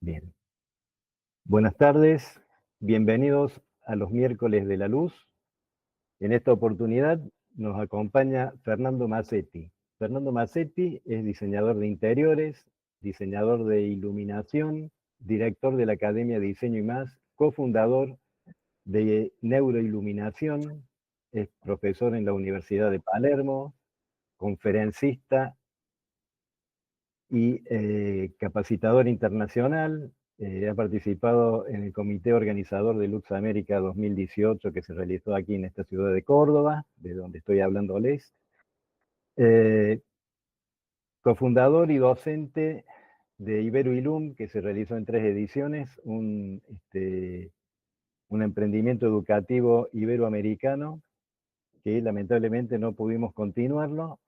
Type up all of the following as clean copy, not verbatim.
Bien. Buenas tardes, bienvenidos a los miércoles de la luz. En esta oportunidad nos acompaña Fernando Mazzetti. Fernando Mazzetti es diseñador de interiores, diseñador de iluminación, director de la Academia de Diseño y Más, cofundador de Neuroiluminación, es profesor en la Universidad de Palermo, conferencista y capacitador internacional. Ha participado en el comité organizador de Lux América 2018 que se realizó aquí en esta ciudad de Córdoba, de donde estoy hablándoles. Cofundador y docente de Iberoilum, que se realizó en 3 ediciones, un emprendimiento educativo iberoamericano que lamentablemente no pudimos continuarlo.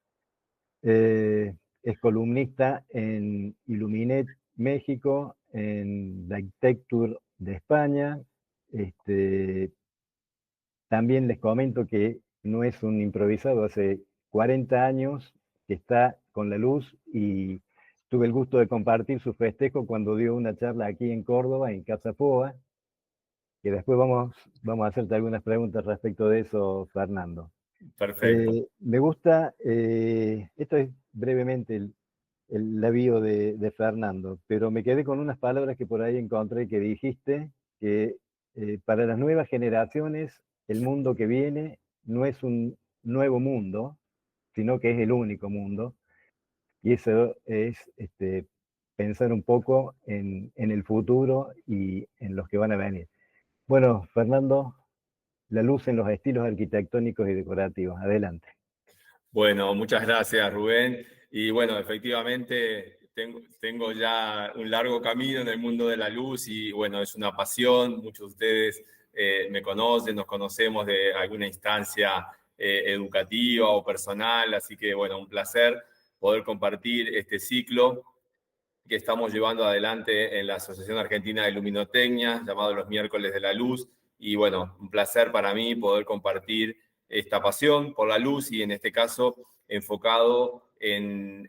Es columnista en Illuminet México, en Architecture de España. También les comento que no es un improvisado, hace 40 años que está con la luz y tuve el gusto de compartir su festejo cuando dio una charla aquí en Córdoba, en Casa Foa, que después vamos a hacerte algunas preguntas respecto de eso, Fernando. Perfecto. Me gusta, esto es brevemente la bio de Fernando, pero me quedé con unas palabras que por ahí encontré que dijiste, que para las nuevas generaciones el mundo que viene no es un nuevo mundo, sino que es el único mundo, y eso es pensar un poco en el futuro y en los que van a venir. Bueno, Fernando, la luz en los estilos arquitectónicos y decorativos. Adelante. Bueno, muchas gracias, Rubén. Y bueno, efectivamente tengo ya un largo camino en el mundo de la luz y bueno, es una pasión. Muchos de ustedes me conocen, nos conocemos de alguna instancia educativa o personal, así que bueno, un placer poder compartir este ciclo que estamos llevando adelante en la Asociación Argentina de Luminotecnia, llamado Los Miércoles de la Luz. Y bueno, un placer para mí poder compartir esta pasión por la luz y en este caso enfocado en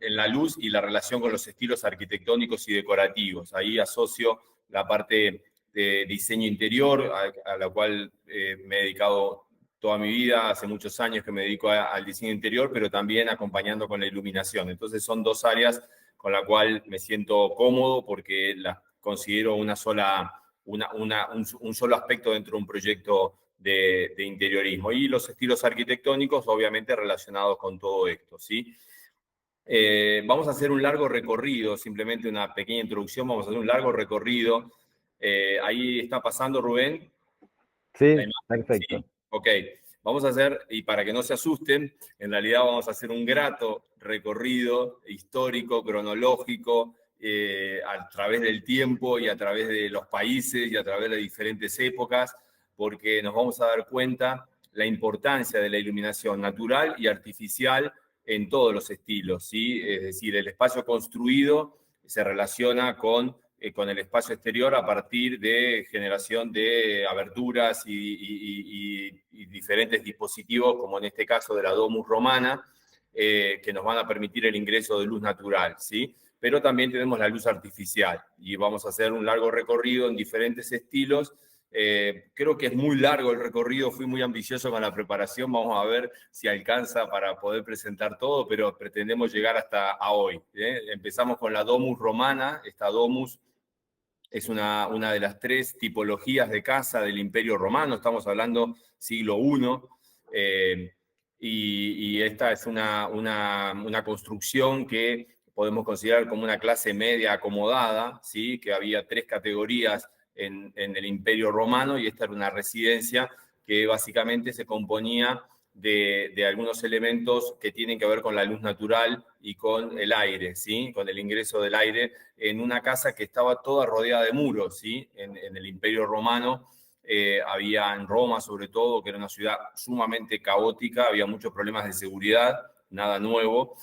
la luz y la relación con los estilos arquitectónicos y decorativos. Ahí asocio la parte de diseño interior, a la cual me he dedicado toda mi vida, hace muchos años que me dedico al diseño interior, pero también acompañando con la iluminación. Entonces son dos áreas con la cual me siento cómodo porque la considero un solo aspecto dentro de un proyecto de interiorismo. Y los estilos arquitectónicos, obviamente, relacionados con todo esto, ¿sí? Vamos a hacer un largo recorrido, simplemente una pequeña introducción, vamos a hacer un largo recorrido. Ahí está pasando, Rubén. Sí, perfecto. Sí, ok. Vamos a hacer, y para que no se asusten, en realidad vamos a hacer un grato recorrido histórico, cronológico, a través del tiempo y a través de los países y a través de diferentes épocas, porque nos vamos a dar cuenta la importancia de la iluminación natural y artificial en todos los estilos, ¿sí? Es decir, el espacio construido se relaciona con el espacio exterior a partir de generación de aberturas y diferentes dispositivos, como en este caso de la Domus Romana, que nos van a permitir el ingreso de luz natural, ¿sí? Pero también tenemos la luz artificial y vamos a hacer un largo recorrido en diferentes estilos. Creo que es muy largo el recorrido, fui muy ambicioso con la preparación, vamos a ver si alcanza para poder presentar todo, pero pretendemos llegar hasta a hoy. Empezamos con la Domus Romana, esta Domus es una de las 3 tipologías de casa del Imperio Romano, estamos hablando siglo I, y esta es una construcción que podemos considerar como una clase media acomodada, ¿sí? Que había 3 categorías en el Imperio Romano y esta era una residencia que básicamente se componía de algunos elementos que tienen que ver con la luz natural y con el aire, ¿sí? Con el ingreso del aire en una casa que estaba toda rodeada de muros, ¿sí? En el Imperio Romano había en Roma sobre todo, que era una ciudad sumamente caótica, había muchos problemas de seguridad, nada nuevo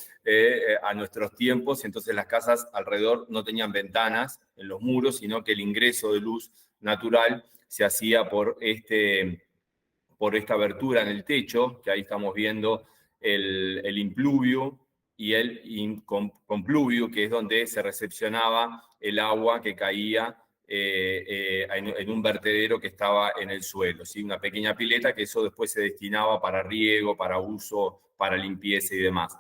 a nuestros tiempos, y entonces las casas alrededor no tenían ventanas en los muros, sino que el ingreso de luz natural se hacía por esta abertura en el techo, que ahí estamos viendo el impluvio, y el compluvio, que es donde se recepcionaba el agua que caía en un vertedero que estaba en el suelo, ¿sí? Una pequeña pileta que eso después se destinaba para riego, para uso, para limpieza y demás.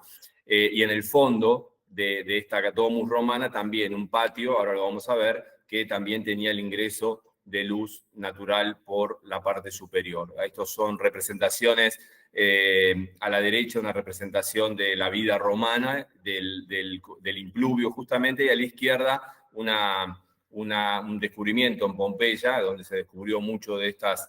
Y en el fondo de esta domus romana también un patio, ahora lo vamos a ver, que también tenía el ingreso de luz natural por la parte superior. Estos son representaciones, a la derecha una representación de la vida romana, del impluvio justamente, y a la izquierda un descubrimiento en Pompeya, donde se descubrió mucho de estas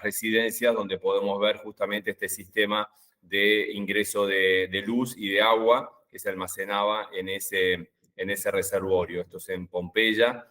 residencias, donde podemos ver justamente este sistema de ingreso de luz y de agua que se almacenaba en ese reservorio. Esto es en Pompeya.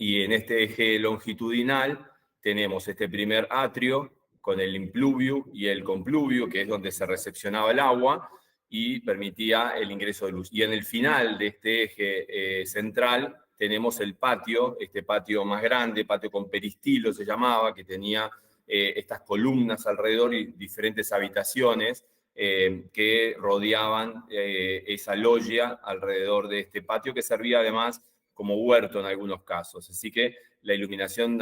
Y en este eje longitudinal tenemos este primer atrio con el impluvio y el compluvio, que es donde se recepcionaba el agua y permitía el ingreso de luz. Y en el final de este eje central tenemos el patio, este patio más grande, patio con peristilo se llamaba, que tenía estas columnas alrededor y diferentes habitaciones que rodeaban esa loggia alrededor de este patio, que servía además como huerto en algunos casos. Así que la iluminación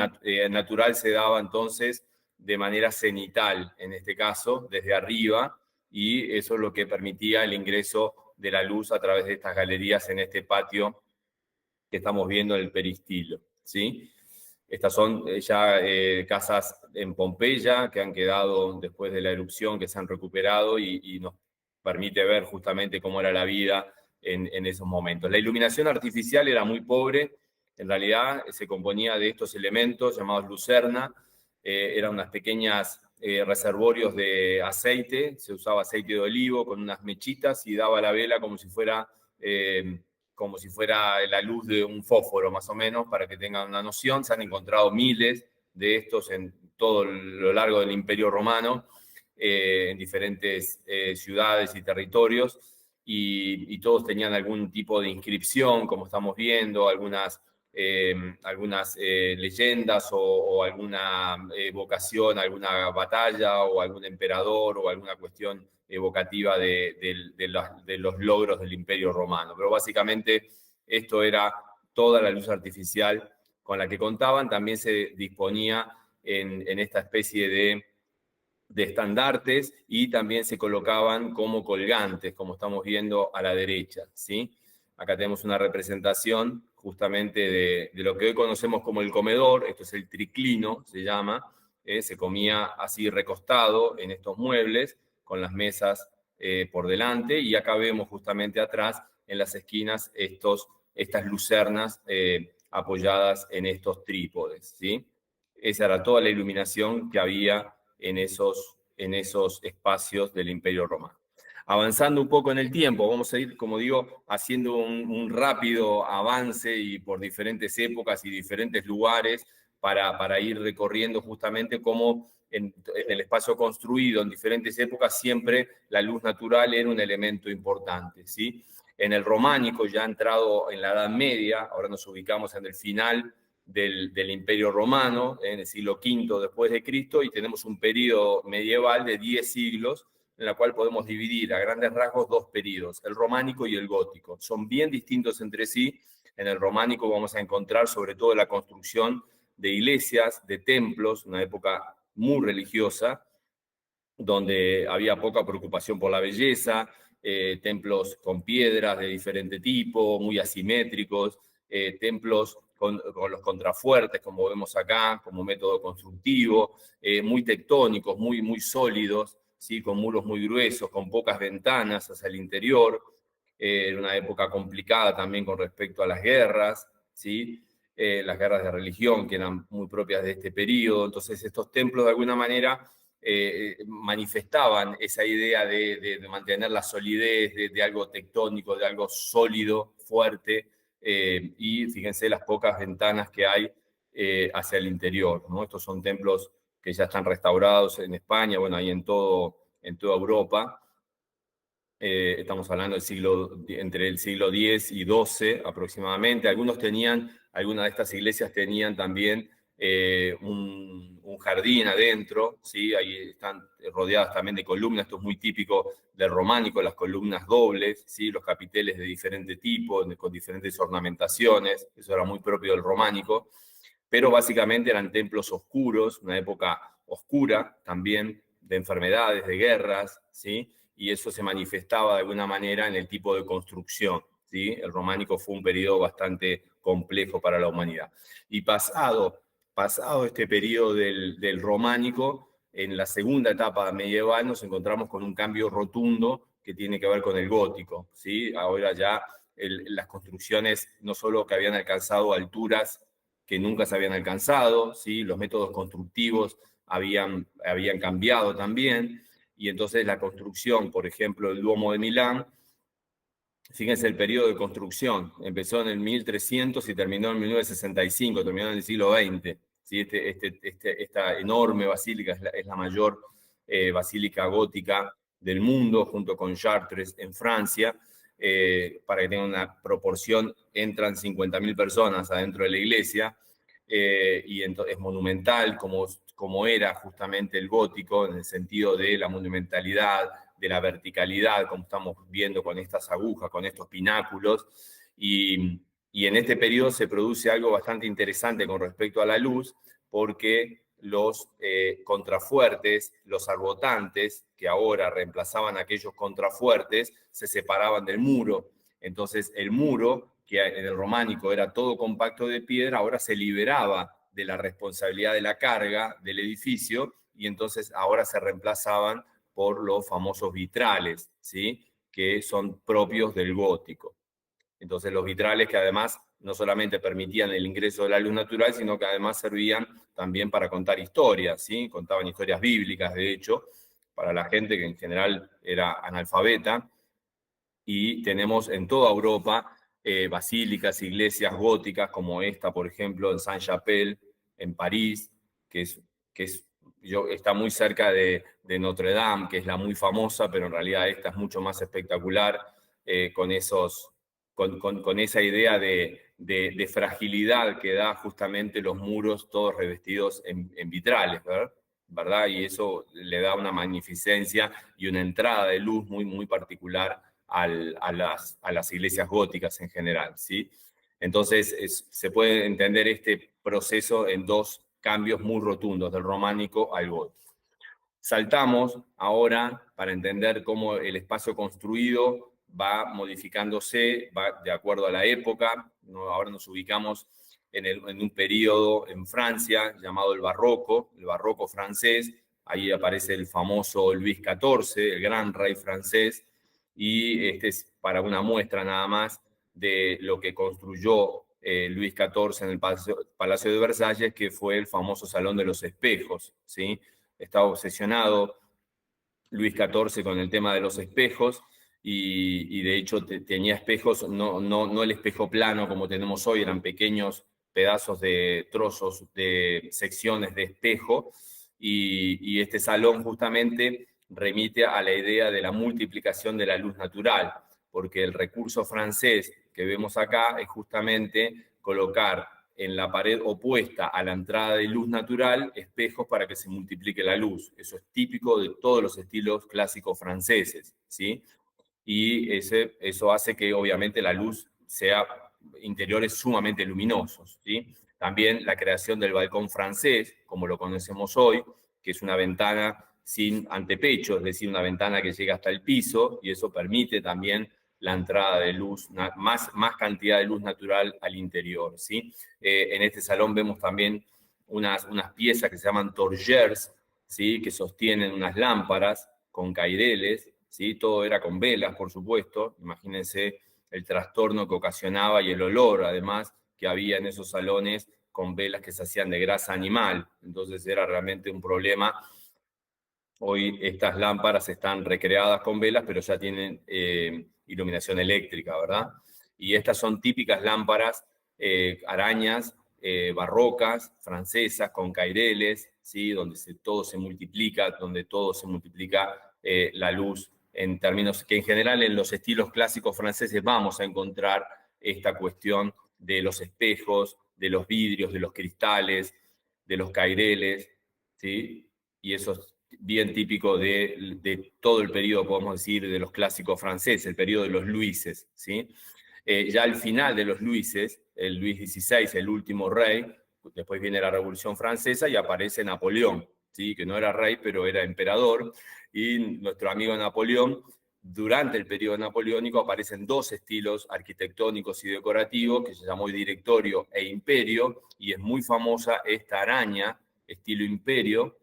natural se daba entonces de manera cenital, en este caso, desde arriba, y eso es lo que permitía el ingreso de la luz a través de estas galerías en este patio que estamos viendo en el peristilo, ¿sí? Estas son ya casas en Pompeya que han quedado después de la erupción, que se han recuperado y nos permite ver justamente cómo era la vida en esos momentos. La iluminación artificial era muy pobre, en realidad se componía de estos elementos llamados lucerna, eran unas pequeñas reservorios de aceite, se usaba aceite de olivo con unas mechitas y daba la vela como si fuera la luz de un fósforo, más o menos, para que tengan una noción. Se han encontrado miles de estos en todo lo largo del Imperio Romano, en diferentes ciudades y territorios, y todos tenían algún tipo de inscripción, como estamos viendo, algunas leyendas o alguna evocación, alguna batalla o algún emperador o alguna cuestión evocativa de los logros del Imperio Romano. Pero básicamente esto era toda la luz artificial con la que contaban. También se disponía en esta especie de estandartes y también se colocaban como colgantes, como estamos viendo a la derecha, ¿sí? Acá tenemos una representación justamente de lo que hoy conocemos como el comedor. Esto es el triclino, se llama. Se comía así recostado en estos muebles, con las mesas por delante, y acá vemos justamente atrás, en las esquinas, estas lucernas apoyadas en estos trípodes, ¿sí? Esa era toda la iluminación que había en esos espacios del Imperio Romano. Avanzando un poco en el tiempo, vamos a ir, como digo, haciendo un rápido avance y por diferentes épocas y diferentes lugares para ir recorriendo justamente cómo en el espacio construido en diferentes épocas siempre la luz natural era un elemento importante, ¿sí? En el románico, ya entrado en la Edad Media, ahora nos ubicamos en el final del Imperio Romano, en el siglo V después de Cristo, y tenemos un periodo medieval de 10 siglos, en la cual podemos dividir a grandes rasgos dos periodos, el románico y el gótico. Son bien distintos entre sí. En el románico vamos a encontrar sobre todo la construcción de iglesias, de templos, una época muy religiosa, donde había poca preocupación por la belleza, templos con piedras de diferente tipo, muy asimétricos, templos con los contrafuertes, como vemos acá, como método constructivo, muy tectónicos, muy sólidos, ¿sí? Con muros muy gruesos, con pocas ventanas hacia el interior. Era una época complicada también con respecto a las guerras, ¿sí? Las guerras de religión, que eran muy propias de este periodo. Entonces, estos templos, de alguna manera, manifestaban esa idea de mantener la solidez de algo tectónico, de algo sólido, fuerte, y fíjense las pocas ventanas que hay hacia el interior, ¿no? Estos son templos que ya están restaurados en España, bueno, y en toda Europa. Estamos hablando entre el siglo X y XII aproximadamente. Algunas de estas iglesias tenían también un un jardín adentro, ¿sí? Ahí están rodeadas también de columnas, esto es muy típico del románico, las columnas dobles, ¿sí? Los capiteles de diferente tipo, con diferentes ornamentaciones, eso era muy propio del románico, pero básicamente eran templos oscuros, una época oscura también, de enfermedades, de guerras, ¿sí? Y eso se manifestaba de alguna manera en el tipo de construcción, ¿sí? El románico fue un periodo bastante complejo para la humanidad. Y pasado este periodo del románico, en la segunda etapa medieval nos encontramos con un cambio rotundo que tiene que ver con el gótico, ¿sí? Ahora ya las construcciones no solo que habían alcanzado alturas que nunca se habían alcanzado, ¿sí? Los métodos constructivos habían cambiado también, y entonces la construcción, por ejemplo, del Duomo de Milán, fíjense el periodo de construcción, empezó en el 1300 y terminó en 1965, terminó en el siglo XX. ¿Sí? Esta enorme basílica es la mayor basílica gótica del mundo, junto con Chartres en Francia. Para que tengan una proporción, entran 50.000 personas adentro de la iglesia, y es monumental como era justamente el gótico, en el sentido de la monumentalidad, de la verticalidad, como estamos viendo con estas agujas, con estos pináculos, y en este periodo se produce algo bastante interesante con respecto a la luz, porque los contrafuertes, los arbotantes, que ahora reemplazaban aquellos contrafuertes, se separaban del muro. Entonces el muro, que en el románico era todo compacto de piedra, ahora se liberaba de la responsabilidad de la carga del edificio, y entonces ahora se reemplazaban por los famosos vitrales, ¿sí? Que son propios del gótico. Entonces los vitrales, que además no solamente permitían el ingreso de la luz natural, sino que además servían también para contar historias, ¿sí? Contaban historias bíblicas, de hecho, para la gente que en general era analfabeta. Y tenemos en toda Europa basílicas, iglesias góticas, como esta, por ejemplo, en Saint-Chapelle, en París, que está muy cerca de Notre Dame, que es la muy famosa, pero en realidad esta es mucho más espectacular, con esa idea de fragilidad que da justamente los muros todos revestidos en vitrales, ¿verdad? Y eso le da una magnificencia y una entrada de luz muy, muy particular a las iglesias góticas en general, ¿sí? Entonces se puede entender este proceso en dos cambios muy rotundos, del románico al gótico. Saltamos ahora para entender cómo el espacio construido va modificándose, va de acuerdo a la época. Ahora nos ubicamos en un periodo en Francia llamado el barroco francés. Ahí aparece el famoso Luis XIV, el gran rey francés, y este es para una muestra nada más de lo que construyó Luis XIV en el Palacio de Versalles, que fue el famoso Salón de los Espejos, ¿sí? Estaba obsesionado Luis XIV con el tema de los espejos, y de hecho tenía espejos, no el espejo plano como tenemos hoy, eran pequeños pedazos de trozos, de secciones de espejo, y este salón justamente remite a la idea de la multiplicación de la luz natural, porque el recurso francés que vemos acá es justamente colocar en la pared opuesta a la entrada de luz natural espejos para que se multiplique la luz. Eso es típico de todos los estilos clásicos franceses, ¿sí? Y eso hace que obviamente la luz sea interiores sumamente luminosos, ¿sí? También la creación del balcón francés, como lo conocemos hoy, que es una ventana sin antepecho, es decir, una ventana que llega hasta el piso, y eso permite también la entrada de luz, más cantidad de luz natural al interior, ¿sí? En este salón vemos también unas piezas que se llaman torgers, ¿sí? Que sostienen unas lámparas con caireles, ¿sí? Todo era con velas, por supuesto. Imagínense el trastorno que ocasionaba y el olor, además, que había en esos salones con velas que se hacían de grasa animal. Entonces era realmente un problema. Hoy estas lámparas están recreadas con velas, pero ya tienen iluminación eléctrica, ¿verdad? Y estas son típicas lámparas arañas, barrocas, francesas, con caireles, ¿sí? Donde todo se multiplica, la luz, en términos que en general en los estilos clásicos franceses vamos a encontrar esta cuestión de los espejos, de los vidrios, de los cristales, de los caireles, ¿sí? Y eso es bien típico de todo el periodo, podemos decir, de los clásicos franceses, el periodo de los Luises, ¿sí? Ya al final de los Luises, el Luis XVI, el último rey, después viene la Revolución Francesa y aparece Napoleón, ¿sí? Que no era rey, pero era emperador, y nuestro amigo Napoleón, durante el periodo napoleónico aparecen dos estilos arquitectónicos y decorativos, que se llamó Directorio e Imperio, y es muy famosa esta araña, estilo imperio,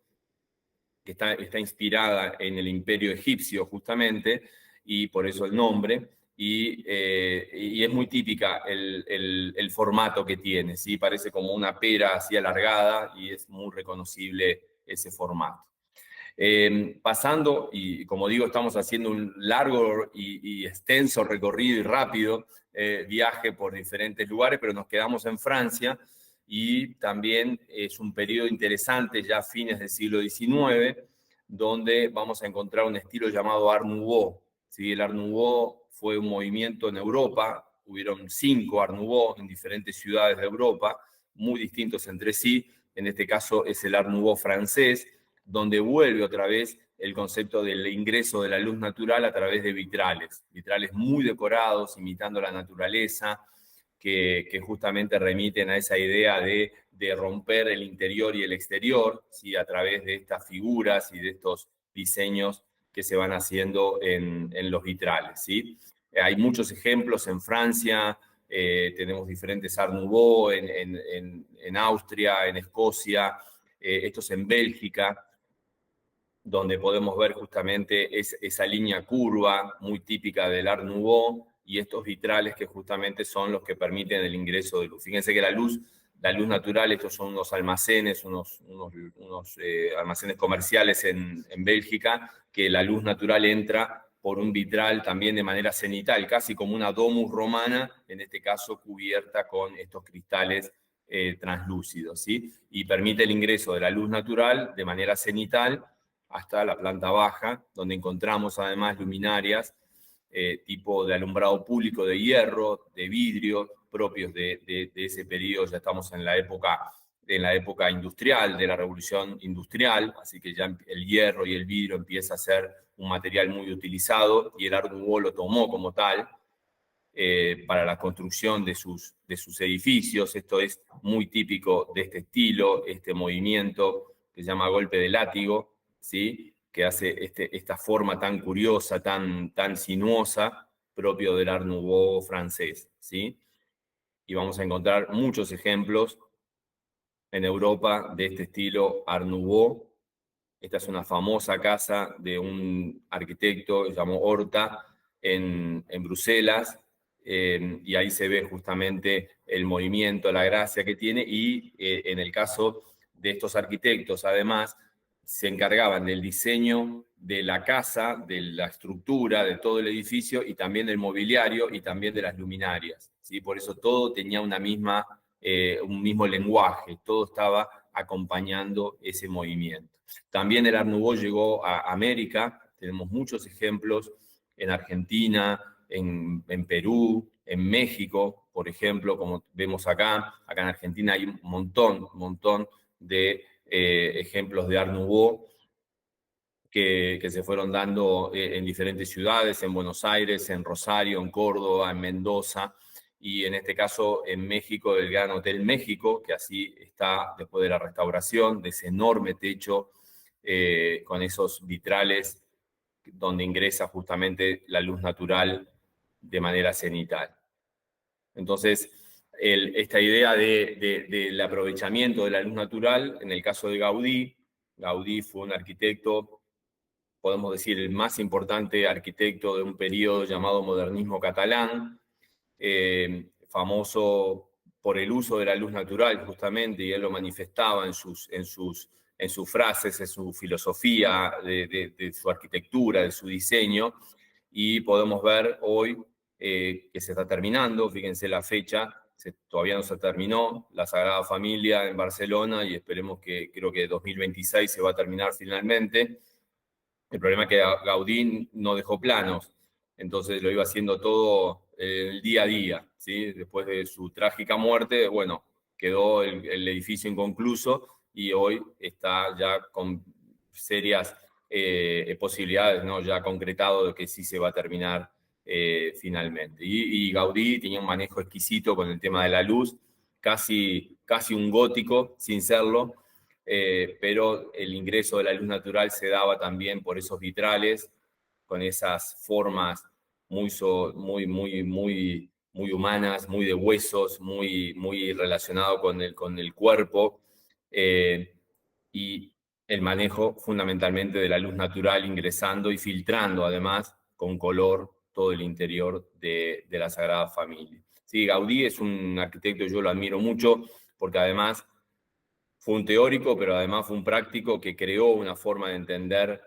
que está inspirada en el imperio egipcio justamente, y por eso el nombre, y es muy típica el formato que tiene, ¿sí? Parece como una pera así alargada y es muy reconocible ese formato. Pasando, y como digo, estamos haciendo un largo y extenso recorrido y rápido viaje por diferentes lugares, pero nos quedamos en Francia y también es un periodo interesante, ya a fines del siglo XIX, donde vamos a encontrar un estilo llamado Art Nouveau. ¿Sí? El Art Nouveau fue un movimiento en Europa, hubieron 5 Art Nouveau en diferentes ciudades de Europa, muy distintos entre sí. En este caso es el Art Nouveau francés, donde vuelve otra vez el concepto del ingreso de la luz natural a través de vitrales, vitrales muy decorados, imitando la naturaleza, que justamente remiten a esa idea de romper el interior y el exterior, ¿sí? A través de estas figuras y de estos diseños que se van haciendo en los vitrales, ¿sí? Hay muchos ejemplos en Francia, tenemos diferentes Art Nouveau en Austria, en Escocia, estos en Bélgica, donde podemos ver justamente esa línea curva muy típica del Art Nouveau y estos vitrales que justamente son los que permiten el ingreso de luz. Fíjense que la luz natural, estos son unos almacenes, unos almacenes comerciales en Bélgica, que la luz natural entra por un vitral también de manera cenital, casi como una domus romana, en este caso cubierta con estos cristales translúcidos, ¿sí? Y permite el ingreso de la luz natural de manera cenital hasta la planta baja, donde encontramos además luminarias tipo de alumbrado público de hierro, de vidrio, propios de ese periodo. Ya estamos en la época industrial, de la revolución industrial, así que ya el hierro y el vidrio empieza a ser un material muy utilizado y el Art Nouveau lo tomó como tal para la construcción de sus edificios. Esto es muy típico de este estilo, este movimiento que se llama golpe de látigo, ¿sí? Que hace esta forma tan curiosa, tan sinuosa, propio del Art Nouveau francés, ¿sí? Y vamos a encontrar muchos ejemplos en Europa de este estilo Art Nouveau. Esta es una famosa casa de un arquitecto que se llamó Horta en Bruselas, y ahí se ve justamente el movimiento, la gracia que tiene, y en el caso de estos arquitectos, además, se encargaban del diseño de la casa, de la estructura, de todo el edificio, y también del mobiliario, y también de las luminarias, ¿sí? Por eso todo tenía un mismo lenguaje, todo estaba acompañando ese movimiento. También el Art Nouveau llegó a América, tenemos muchos ejemplos en Argentina, en Perú, en México, por ejemplo, como vemos acá en Argentina hay un montón de ejemplos de Art Nouveau que se fueron dando en diferentes ciudades, en Buenos Aires, en Rosario, en Córdoba, en Mendoza, y en este caso en México, el Gran Hotel México, que así está después de la restauración, de ese enorme techo con esos vitrales donde ingresa justamente la luz natural de manera cenital. Entonces, esta idea del aprovechamiento de la luz natural, en el caso de Gaudí fue un arquitecto, podemos decir, el más importante arquitecto de un periodo llamado modernismo catalán, famoso por el uso de la luz natural, justamente, y él lo manifestaba en sus frases, en su filosofía, de su arquitectura, de su diseño, y podemos ver hoy que se está terminando, fíjense la fecha, todavía no se terminó, la Sagrada Familia en Barcelona, y esperemos creo que 2026 se va a terminar finalmente. El problema es que Gaudí no dejó planos, entonces lo iba haciendo todo el día a día, ¿sí? Después de su trágica muerte, bueno, quedó el edificio inconcluso, y hoy está ya con serias posibilidades, ¿no? Ya concretado de que sí se va a terminar finalmente. Y Gaudí tenía un manejo exquisito con el tema de la luz, casi un gótico, sin serlo, pero el ingreso de la luz natural se daba también por esos vitrales, con esas formas muy humanas, muy de huesos, muy relacionado con el cuerpo, y el manejo fundamentalmente de la luz natural ingresando y filtrando además con color todo el interior de la Sagrada Familia. Sí, Gaudí es un arquitecto, yo lo admiro mucho, porque además fue un teórico, pero además fue un práctico que creó una forma de entender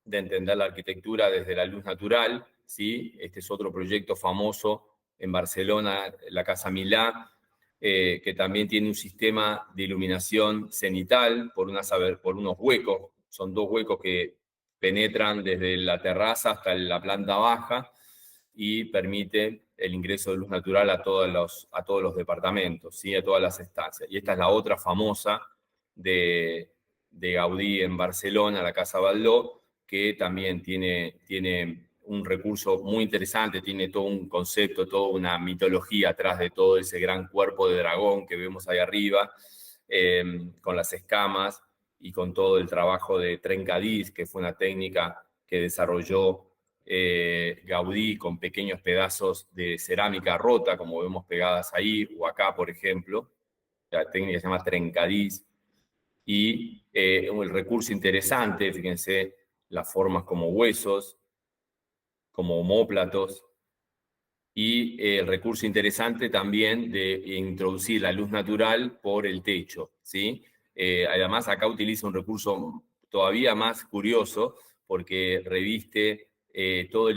la arquitectura desde la luz natural, ¿sí? Este es otro proyecto famoso en Barcelona, la Casa Milà, que también tiene un sistema de iluminación cenital por unos huecos, son 2 huecos que penetran desde la terraza hasta la planta baja y permite el ingreso de luz natural a todos los departamentos, ¿sí? A todas las estancias. Y esta es la otra famosa de Gaudí en Barcelona, la Casa Baldó, que también tiene un recurso muy interesante, tiene todo un concepto, toda una mitología atrás de todo ese gran cuerpo de dragón que vemos ahí arriba, con las escamas y con todo el trabajo de trencadís, que fue una técnica que desarrolló Gaudí con pequeños pedazos de cerámica rota, como vemos pegadas ahí, o acá, por ejemplo. La técnica se llama trencadís. Y el recurso interesante, fíjense, las formas como huesos, como omóplatos, y el recurso interesante también de introducir la luz natural por el techo, ¿sí? Además, acá utiliza un recurso todavía más curioso, porque reviste todos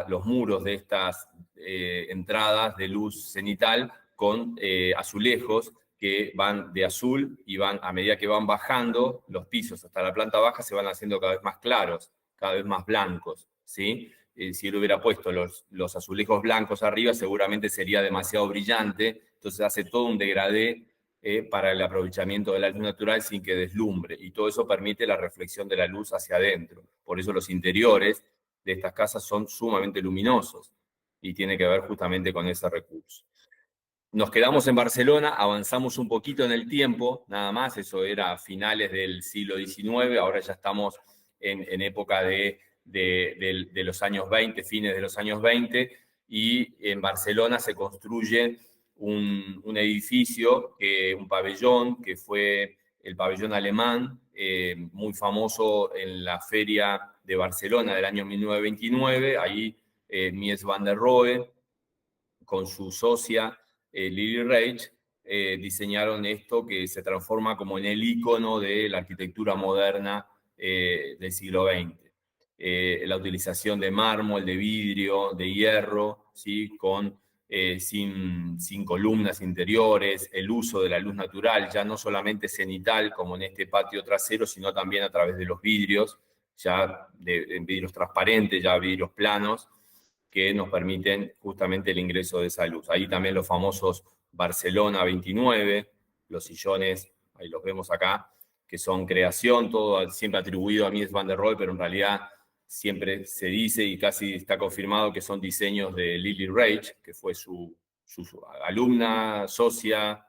los muros de estas entradas de luz cenital con azulejos que van de azul y a medida que van bajando los pisos hasta la planta baja, se van haciendo cada vez más claros, cada vez más blancos, ¿sí? Si él hubiera puesto los azulejos blancos arriba, seguramente sería demasiado brillante, entonces hace todo un degradé para el aprovechamiento de la luz natural sin que deslumbre, y todo eso permite la reflexión de la luz hacia adentro. Por eso los interiores de estas casas son sumamente luminosos, y tiene que ver justamente con ese recurso. Nos quedamos en Barcelona, avanzamos un poquito en el tiempo, nada más, eso era a finales del siglo XIX, ahora ya estamos en época de los años 20, fines de los años 20, y en Barcelona se construye un edificio, un pabellón, que fue el pabellón alemán, muy famoso en la Feria de Barcelona del año 1929, ahí Mies van der Rohe, con su socia Lily Reich, diseñaron esto que se transforma como en el ícono de la arquitectura moderna del siglo XX. La utilización de mármol, de vidrio, de hierro, ¿sí? Sin columnas interiores, el uso de la luz natural, ya no solamente cenital como en este patio trasero, sino también a través de los vidrios, ya en vidrios transparentes, ya vidrios planos, que nos permiten justamente el ingreso de esa luz. Ahí también los famosos Barcelona 29, los sillones, ahí los vemos acá, que son creación, todo siempre atribuido a Mies van der Rohe, pero en realidad siempre se dice y casi está confirmado que son diseños de Lily Reich, que fue su alumna, socia,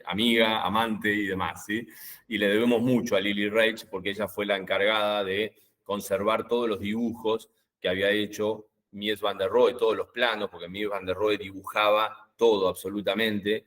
amiga, amante y demás, ¿sí? Y le debemos mucho a Lily Reich porque ella fue la encargada de conservar todos los dibujos que había hecho Mies van der Rohe, todos los planos, porque Mies van der Rohe dibujaba todo absolutamente,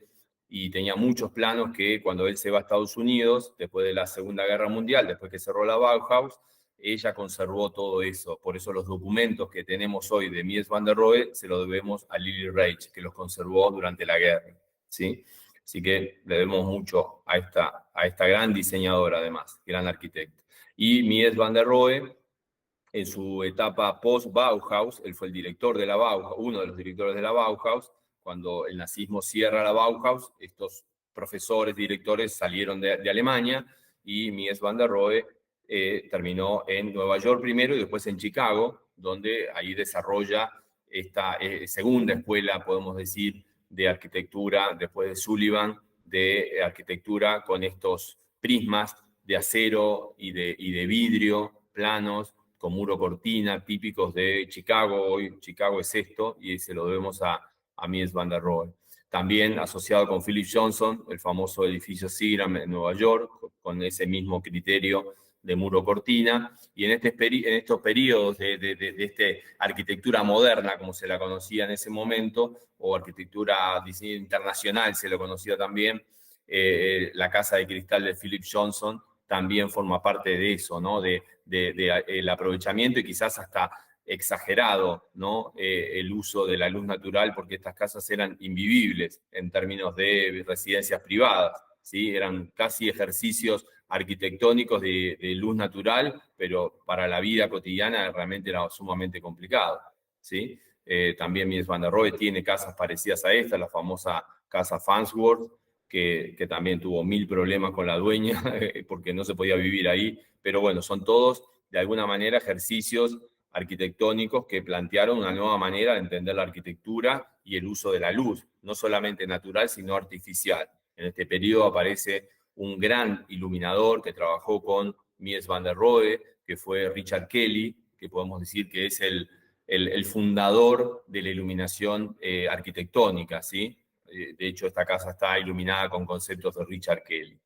y tenía muchos planos que cuando él se va a Estados Unidos, después de la Segunda Guerra Mundial, después que cerró la Bauhaus, ella conservó todo eso. Por eso los documentos que tenemos hoy de Mies van der Rohe se los debemos a Lily Reich, que los conservó durante la guerra, ¿sí? Así que le debemos mucho a esta gran diseñadora, además, gran arquitecta. Y Mies van der Rohe, en su etapa post-Bauhaus, él fue el director de la Bauhaus, uno de los directores de la Bauhaus. Cuando el nazismo cierra la Bauhaus, estos profesores, directores salieron de Alemania, y Mies van der Rohe terminó en Nueva York primero y después en Chicago, donde ahí desarrolla esta segunda escuela, podemos decir, de arquitectura, después de Sullivan, de arquitectura con estos prismas de acero y de vidrio planos, con muro cortina, típicos de Chicago. Hoy Chicago es esto, y se lo debemos a Mies van der Rohe. También asociado con Philip Johnson, el famoso edificio Seagram en Nueva York, con ese mismo criterio de muro cortina, y en estos periodos de esta arquitectura moderna, como se la conocía en ese momento, o arquitectura diseño internacional se lo conocía también, la Casa de Cristal de Philip Johnson también forma parte de eso, ¿no? El aprovechamiento y quizás hasta exagerado, ¿no? El uso de la luz natural, porque estas casas eran invivibles en términos de residencias privadas, ¿sí? Eran casi ejercicios arquitectónicos de luz natural, pero para la vida cotidiana realmente era sumamente complicado, ¿sí? También Mies van der Rohe tiene casas parecidas a esta, la famosa casa Farnsworth, que también tuvo 1000 problemas con la dueña porque no se podía vivir ahí, pero bueno, son todos de alguna manera ejercicios arquitectónicos que plantearon una nueva manera de entender la arquitectura y el uso de la luz, no solamente natural, sino artificial. En este periodo aparece un gran iluminador que trabajó con Mies van der Rohe, que fue Richard Kelly, que podemos decir que es el fundador de la iluminación arquitectónica, ¿sí? De hecho, esta casa está iluminada con conceptos de Richard Kelly.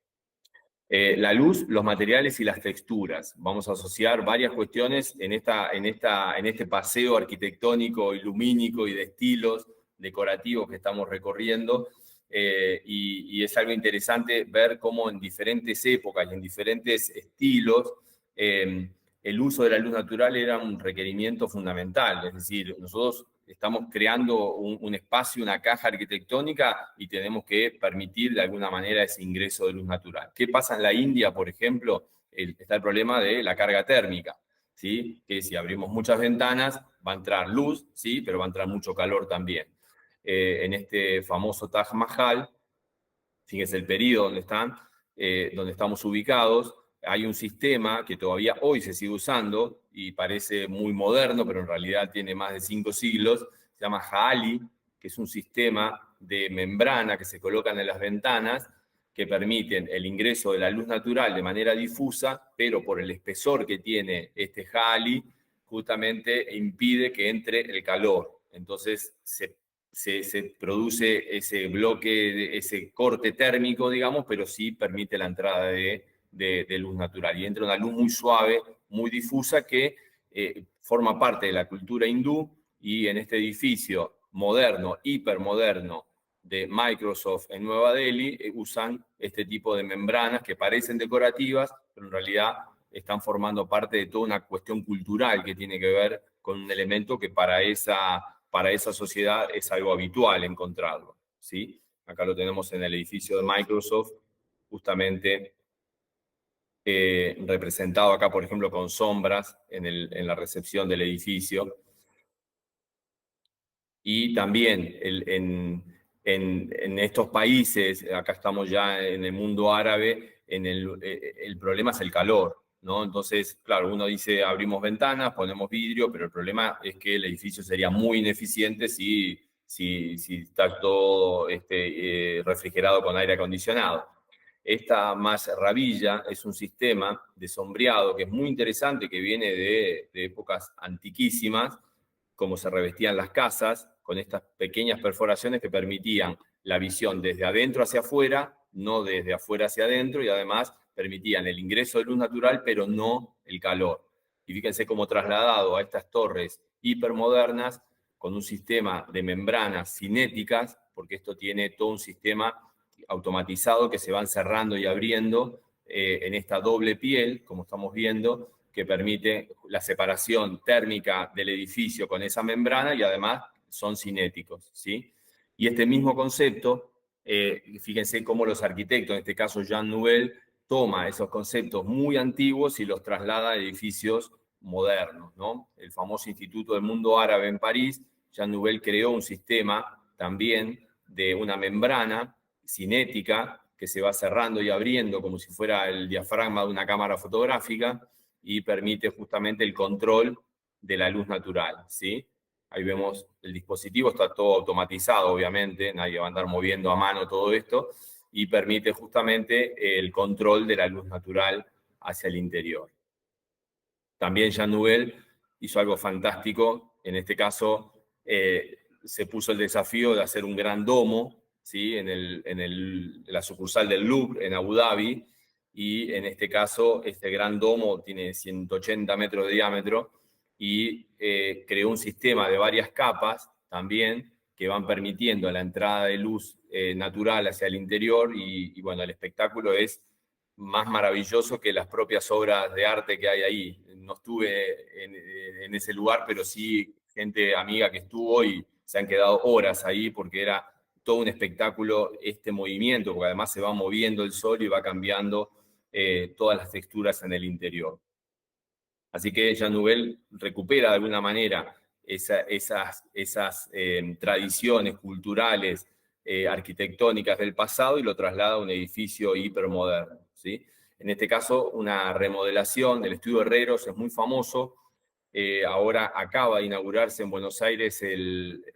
La luz, los materiales y las texturas. Vamos a asociar varias cuestiones en este paseo arquitectónico, ilumínico y de estilos decorativos que estamos recorriendo. Y es algo interesante ver cómo en diferentes épocas y en diferentes estilos el uso de la luz natural era un requerimiento fundamental. Es decir, nosotros estamos creando un espacio, una caja arquitectónica, y tenemos que permitir de alguna manera ese ingreso de luz natural. ¿Qué pasa en la India, por ejemplo? Está el problema de la carga térmica, ¿sí? Que si abrimos muchas ventanas va a entrar luz, ¿sí? Pero va a entrar mucho calor también. En este famoso Taj Mahal, fíjense el periodo donde estamos ubicados, hay un sistema que todavía hoy se sigue usando y parece muy moderno, pero en realidad tiene más de 5 siglos, se llama Hali, que es un sistema de membrana que se colocan en las ventanas que permiten el ingreso de la luz natural de manera difusa, pero por el espesor que tiene este Hali, justamente impide que entre el calor. Entonces se produce ese bloque, ese corte térmico, digamos, pero sí permite la entrada de luz natural. Y entra una luz muy suave, muy difusa, que forma parte de la cultura hindú, y en este edificio moderno, hipermoderno de Microsoft en Nueva Delhi, usan este tipo de membranas que parecen decorativas, pero en realidad están formando parte de toda una cuestión cultural que tiene que ver con un elemento que para esa sociedad es algo habitual encontrarlo, ¿sí? Acá lo tenemos en el edificio de Microsoft, justamente representado acá, por ejemplo, con sombras en la recepción del edificio. Y también en estos países, acá estamos ya en el mundo árabe, el problema es el calor, ¿no? Entonces, claro, uno dice, abrimos ventanas, ponemos vidrio, pero el problema es que el edificio sería muy ineficiente si está todo refrigerado con aire acondicionado. Esta masravilla es un sistema de sombreado que es muy interesante, que viene de épocas antiquísimas, cómo se revestían las casas, con estas pequeñas perforaciones que permitían la visión desde adentro hacia afuera, no desde afuera hacia adentro, y además permitían el ingreso de luz natural, pero no el calor. Y fíjense cómo trasladado a estas torres hipermodernas, con un sistema de membranas cinéticas, porque esto tiene todo un sistema automatizado que se van cerrando y abriendo en esta doble piel, como estamos viendo, que permite la separación térmica del edificio con esa membrana, y además son cinéticos, ¿sí? Y este mismo concepto, fíjense cómo los arquitectos, en este caso Jean Nouvel, toma esos conceptos muy antiguos y los traslada a edificios modernos, ¿no? El famoso Instituto del Mundo Árabe en París, Jean Nouvel creó un sistema también de una membrana cinética que se va cerrando y abriendo como si fuera el diafragma de una cámara fotográfica, y permite justamente el control de la luz natural, ¿sí? Ahí vemos el dispositivo, está todo automatizado, obviamente, nadie va a andar moviendo a mano todo esto, y permite justamente el control de la luz natural hacia el interior. También Jean Nouvel hizo algo fantástico, en este caso se puso el desafío de hacer un gran domo, ¿sí? en la sucursal del Louvre, en Abu Dhabi, y en este caso este gran domo tiene 180 metros de diámetro y creó un sistema de varias capas también que van permitiendo la entrada de luz natural hacia el interior y bueno, el espectáculo es más maravilloso que las propias obras de arte que hay ahí. No estuve en ese lugar, pero sí gente amiga que estuvo y se han quedado horas ahí porque era todo un espectáculo este movimiento, porque además se va moviendo el sol y va cambiando todas las texturas en el interior. Así que Jean Nouvel recupera de alguna manera esas tradiciones culturales, arquitectónicas del pasado y lo traslada a un edificio hipermoderno, ¿sí? En este caso, una remodelación del Estudio Herreros es muy famoso. Ahora acaba de inaugurarse en Buenos Aires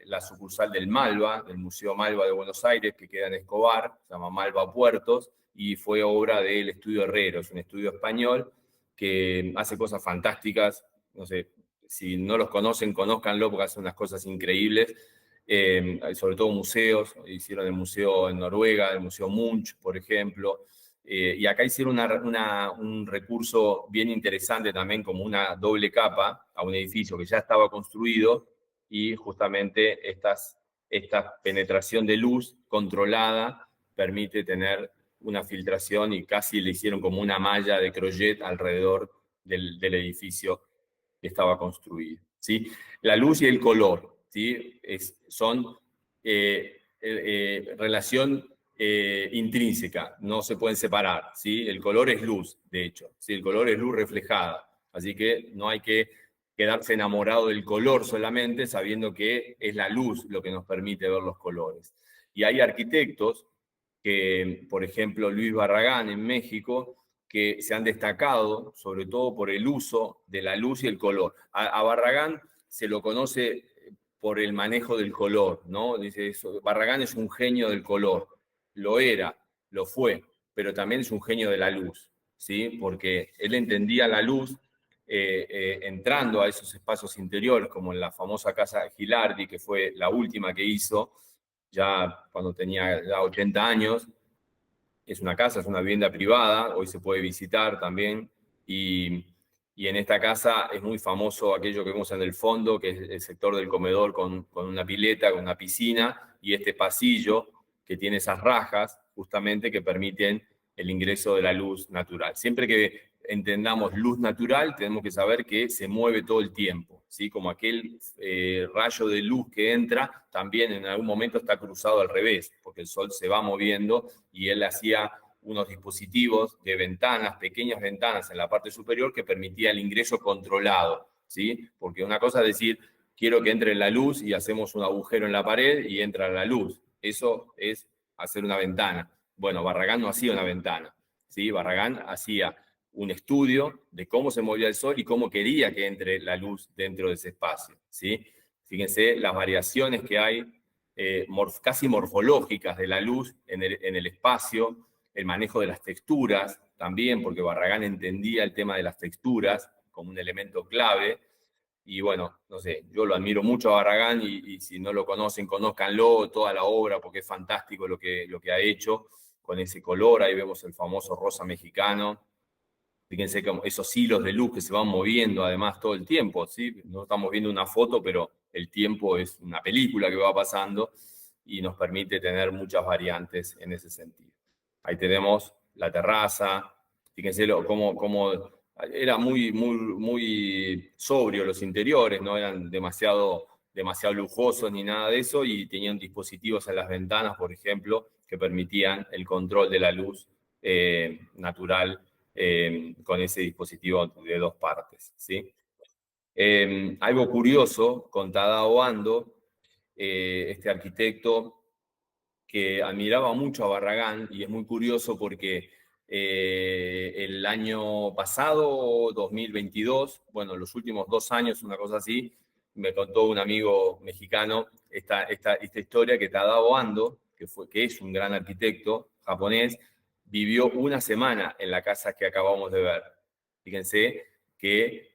la sucursal del Malva, del Museo Malva de Buenos Aires, que queda en Escobar, se llama Malva Puertos, y fue obra del Estudio Herreros, un estudio español que hace cosas fantásticas. No sé, si no los conocen, conózcanlo porque hace unas cosas increíbles. Sobre todo museos, hicieron el museo en Noruega, el Museo Munch, por ejemplo, y acá hicieron un recurso bien interesante también, como una doble capa a un edificio que ya estaba construido y justamente esta penetración de luz controlada permite tener una filtración y casi le hicieron como una malla de crochet alrededor del edificio que estaba construido, ¿sí? La luz y el color, ¿sí? Son relación intrínseca, no se pueden separar, ¿sí? El color es luz, de hecho, ¿sí? El color es luz reflejada, así que no hay que quedarse enamorado del color solamente, sabiendo que es la luz lo que nos permite ver los colores. Y hay arquitectos que, por ejemplo, Luis Barragán en México, que se han destacado sobre todo por el uso de la luz y el color. A Barragán se lo conoce por el manejo del color, ¿no? Dice eso, Barragán es un genio del color, lo era, lo fue, pero también es un genio de la luz, ¿sí? Porque él entendía la luz entrando a esos espacios interiores, como en la famosa casa Gilardi, que fue la última que hizo, ya cuando tenía ya 80 años. Es una casa, es una vivienda privada, hoy se puede visitar también, y en esta casa es muy famoso aquello que vemos en el fondo, que es el sector del comedor con una pileta, con una piscina, y este pasillo que tiene esas rajas justamente que permiten el ingreso de la luz natural. Siempre que entendamos luz natural, tenemos que saber que se mueve todo el tiempo, ¿sí? Como aquel rayo de luz que entra, también en algún momento está cruzado al revés, porque el sol se va moviendo y él hacía unos dispositivos de ventanas, pequeñas ventanas en la parte superior que permitía el ingreso controlado, ¿sí? Porque una cosa es decir, quiero que entre la luz y hacemos un agujero en la pared y entra la luz. Eso es hacer una ventana. Bueno, Barragán no hacía una ventana, ¿sí? Barragán hacía un estudio de cómo se movía el sol y cómo quería que entre la luz dentro de ese espacio, ¿sí? Fíjense las variaciones que hay casi morfológicas de la luz en el espacio, el manejo de las texturas también, porque Barragán entendía el tema de las texturas como un elemento clave. Y bueno, no sé, yo lo admiro mucho a Barragán y si no lo conocen, conózcanlo, toda la obra, porque es fantástico lo que ha hecho con ese color. Ahí vemos el famoso rosa mexicano. Fíjense como esos hilos de luz que se van moviendo además todo el tiempo, ¿sí? No estamos viendo una foto, pero el tiempo es una película que va pasando y nos permite tener muchas variantes en ese sentido. Ahí tenemos la terraza, fíjense cómo era muy sobrio los interiores, no eran demasiado lujosos ni nada de eso, y tenían dispositivos en las ventanas, por ejemplo, que permitían el control de la luz natural con ese dispositivo de dos partes, ¿sí? Algo curioso con Tadao Ando, este arquitecto que admiraba mucho a Barragán, y es muy curioso porque el año pasado, 2022, bueno, los últimos 2 años, una cosa así, me contó un amigo mexicano esta historia que Tadao Ando que es un gran arquitecto japonés, vivió una semana en la casa que acabamos de ver. Fíjense que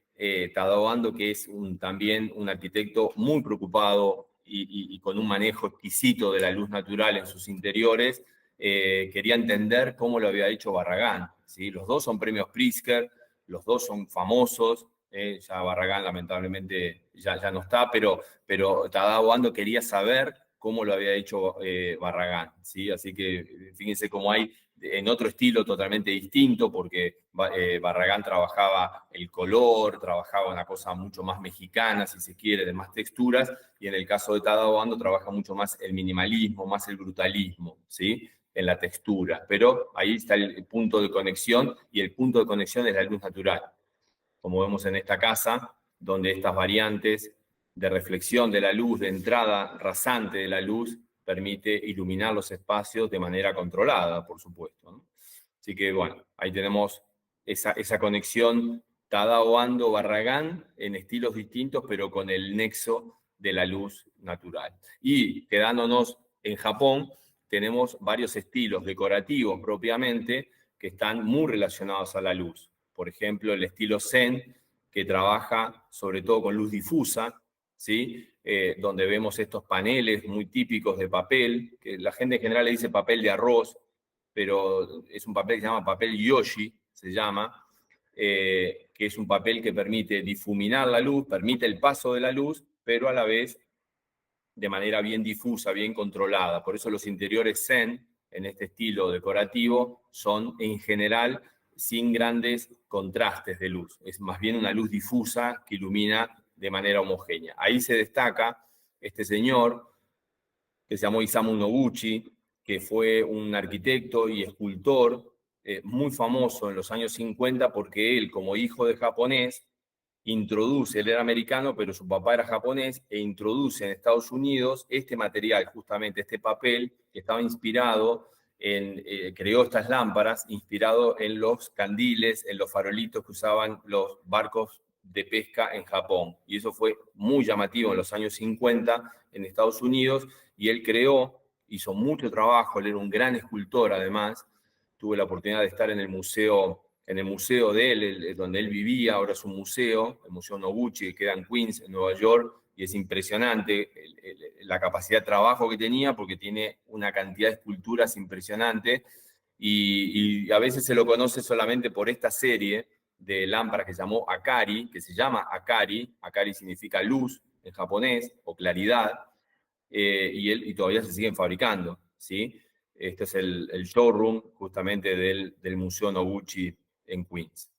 Tadao Ando, que es también un arquitecto muy preocupado y con un manejo exquisito de la luz natural en sus interiores, quería entender cómo lo había hecho Barragán, ¿sí? Los dos son premios Pritzker, los dos son famosos, ya Barragán lamentablemente ya no está, pero Tadao Ando quería saber cómo lo había hecho Barragán, ¿sí? Así que fíjense cómo hay en otro estilo totalmente distinto, porque Barragán trabajaba el color, trabajaba una cosa mucho más mexicana, si se quiere, de más texturas, y en el caso de Tadao Ando trabaja mucho más el minimalismo, más el brutalismo, ¿sí? En la textura. Pero ahí está el punto de conexión, y el punto de conexión es la luz natural. Como vemos en esta casa, donde estas variantes de reflexión de la luz, de entrada rasante de la luz, permite iluminar los espacios de manera controlada, por supuesto, ¿no? Así que, bueno, ahí tenemos esa conexión Tadao Ando Barragán en estilos distintos, pero con el nexo de la luz natural. Y quedándonos en Japón, tenemos varios estilos decorativos propiamente que están muy relacionados a la luz. Por ejemplo, el estilo Zen, que trabaja sobre todo con luz difusa, ¿sí? Donde vemos estos paneles muy típicos de papel, que la gente en general le dice papel de arroz, pero es un papel que se llama papel yoshi, se llama, que es un papel que permite difuminar la luz, permite el paso de la luz, pero a la vez de manera bien difusa, bien controlada. Por eso los interiores Zen, en este estilo decorativo, son en general sin grandes contrastes de luz. Es más bien una luz difusa que ilumina de manera homogénea. Ahí se destaca este señor, que se llamó Isamu Noguchi, que fue un arquitecto y escultor muy famoso en los años 50 porque él, como hijo de japonés, él era americano, pero su papá era japonés, e introduce en Estados Unidos este material, justamente este papel, que estaba inspirado creó estas lámparas, inspirado en los candiles, en los farolitos que usaban los barcos de pesca en Japón. Y eso fue muy llamativo en los años 50 en Estados Unidos, y él hizo mucho trabajo, él era un gran escultor además. Tuve la oportunidad de estar en el museo de él, donde él vivía, ahora es un museo, el Museo Noguchi, que queda en Queens, en Nueva York, y es impresionante la capacidad de trabajo que tenía, porque tiene una cantidad de esculturas impresionante, y a veces se lo conoce solamente por esta serie de lámparas que se llamó Akari, que se llama Akari. Akari significa luz en japonés, o claridad, y todavía se siguen fabricando, ¿sí? Este es el showroom justamente del Museo Noguchi en Queens.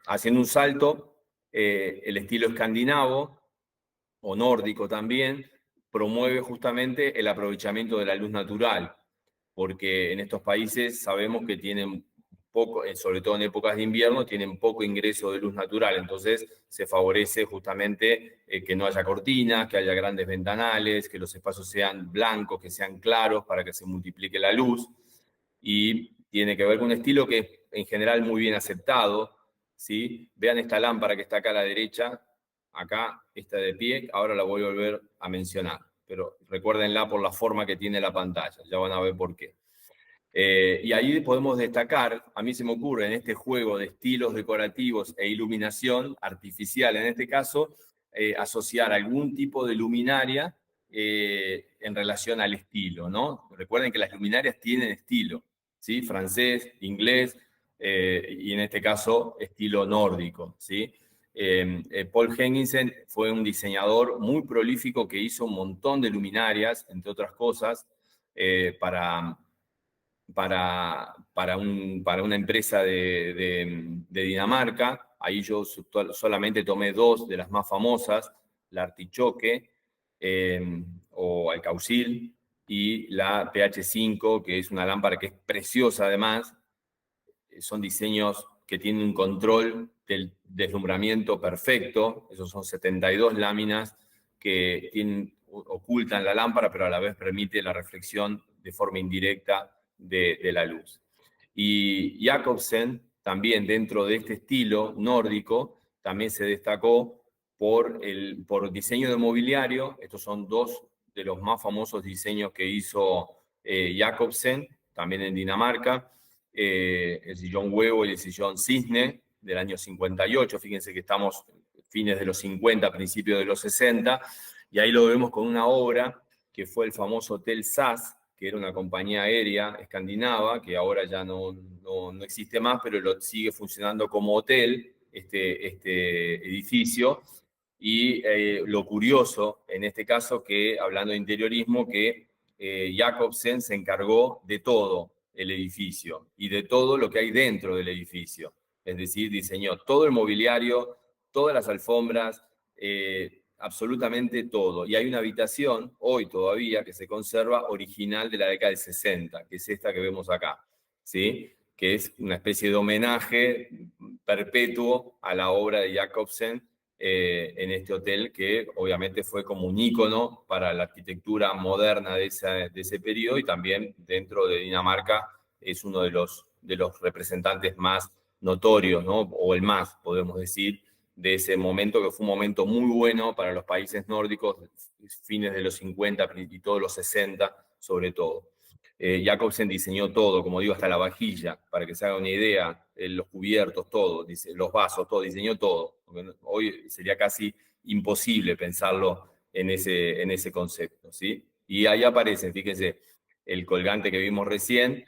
Haciendo un salto, el estilo escandinavo, o nórdico también, promueve justamente el aprovechamiento de la luz natural, porque en estos países sabemos que tienen poco, sobre todo en épocas de invierno, tienen poco ingreso de luz natural, entonces se favorece justamente que no haya cortinas, que haya grandes ventanales, que los espacios sean blancos, que sean claros para que se multiplique la luz, y tiene que ver con un estilo que es en general muy bien aceptado, ¿sí? Vean esta lámpara que está acá a la derecha, acá está de pie, ahora la voy a volver a mencionar, pero recuérdenla por la forma que tiene la pantalla, ya van a ver por qué. Y ahí podemos destacar, a mí se me ocurre en este juego de estilos decorativos e iluminación artificial, en este caso, asociar algún tipo de luminaria en relación al estilo, ¿no? Recuerden que las luminarias tienen estilo, ¿sí? Francés, inglés, y en este caso estilo nórdico, ¿sí? Paul Henningsen fue un diseñador muy prolífico que hizo un montón de luminarias, entre otras cosas, para una empresa de Dinamarca. Ahí yo solamente tomé dos de las más famosas, la Artichoke o Alcaucil, y la PH5, que es una lámpara que es preciosa además. Son diseños que tienen un control del deslumbramiento perfecto. Esos son 72 láminas que ocultan la lámpara, pero a la vez permite la reflexión de forma indirecta de la luz. Y Jacobsen, también dentro de este estilo nórdico, también se destacó por diseño de mobiliario. Estos son dos de los más famosos diseños que hizo Jacobsen, también en Dinamarca, el sillón huevo y el sillón cisne del año 58. Fíjense que estamos fines de los 50, principios de los 60, y ahí lo vemos con una obra que fue el famoso Hotel SAS, que era una compañía aérea escandinava, que ahora ya no existe más, pero sigue funcionando como hotel, este edificio. Y lo curioso, en este caso, que hablando de interiorismo, que Jacobsen se encargó de todo el edificio y de todo lo que hay dentro del edificio. Es decir, diseñó todo el mobiliario, todas las alfombras, absolutamente todo. Y hay una habitación, hoy todavía, que se conserva original de la década del 60, que es esta que vemos acá, ¿sí? Que es una especie de homenaje perpetuo a la obra de Jacobsen en este hotel, que obviamente fue como un ícono para la arquitectura moderna de ese periodo, y también dentro de Dinamarca es uno de los representantes más notorios, ¿no? O el más, podemos decir, de ese momento, que fue un momento muy bueno para los países nórdicos, fines de los 50 y todos los 60 sobre todo. Jacobsen diseñó todo, como digo, hasta la vajilla, para que se haga una idea, los cubiertos, todo, los vasos, todo, diseñó todo. Hoy sería casi imposible pensarlo en ese concepto, ¿sí? Y ahí aparece, fíjense, el colgante que vimos recién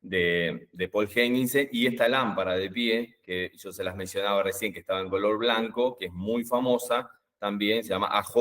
de Paul Henningsen, y esta lámpara de pie, que yo se las mencionaba recién, que estaba en color blanco, que es muy famosa también, se llama AJ,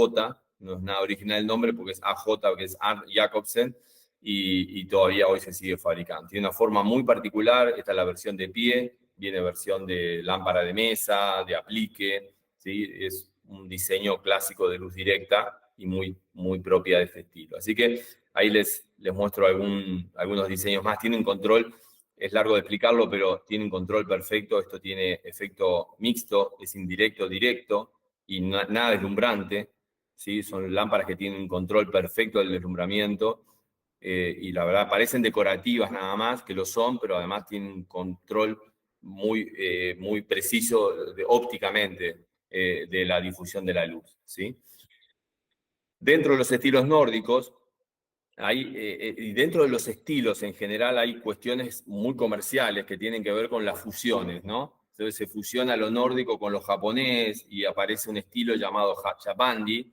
no es nada original el nombre porque es AJ, que es Art Jacobsen, y todavía hoy se sigue fabricando. Tiene una forma muy particular, esta es la versión de pie, viene versión de lámpara de mesa, de aplique, ¿sí? Es un diseño clásico de luz directa y muy propia de este estilo. Así que ahí les muestro algunos diseños más. Tiene un control, es largo de explicarlo, pero tiene un control perfecto. Esto tiene efecto mixto, es indirecto, directo, y nada deslumbrante, ¿sí? Son lámparas que tienen un control perfecto del deslumbramiento. Y la verdad parecen decorativas nada más, que lo son, pero además tienen un control muy preciso ópticamente de la difusión de la luz, ¿sí? Dentro de los estilos nórdicos, y dentro de los estilos en general hay cuestiones muy comerciales que tienen que ver con las fusiones, ¿no? Entonces se fusiona lo nórdico con lo japonés y aparece un estilo llamado Japandi,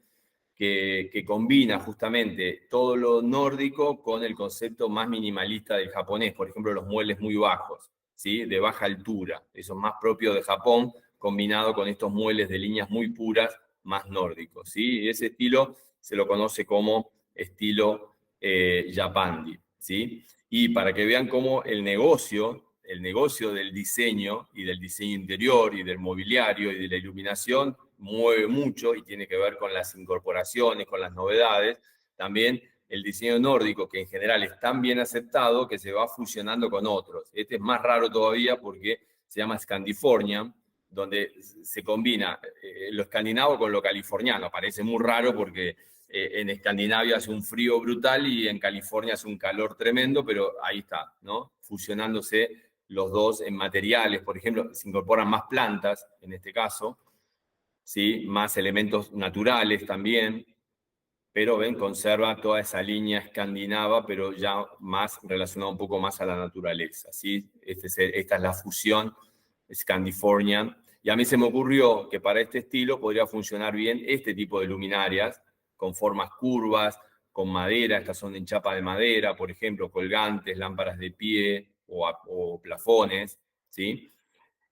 que combina justamente todo lo nórdico con el concepto más minimalista del japonés. Por ejemplo, los muebles muy bajos, ¿sí? De baja altura. Eso es más propio de Japón, combinado con estos muebles de líneas muy puras, más nórdicos, ¿sí? Y ese estilo se lo conoce como estilo Japandi, ¿sí? Y para que vean cómo el negocio del diseño y del diseño interior y del mobiliario y de la iluminación mueve mucho y tiene que ver con las incorporaciones, con las novedades. También el diseño nórdico, que en general es tan bien aceptado que se va fusionando con otros. Este es más raro todavía porque se llama Scandifornian, donde se combina lo escandinavo con lo californiano. Parece muy raro porque en Escandinavia hace un frío brutal y en California hace un calor tremendo, pero ahí está, ¿no? Fusionándose los dos en materiales, por ejemplo, se incorporan más plantas en este caso, ¿sí? Más elementos naturales también, pero ven, conserva toda esa línea escandinava, pero ya más relacionada un poco más a la naturaleza, ¿sí? Esta es la fusión Scandifornian, y a mí se me ocurrió que para este estilo podría funcionar bien este tipo de luminarias, con formas curvas, con madera, estas son en chapa de madera, por ejemplo, colgantes, lámparas de pie o plafones, ¿sí?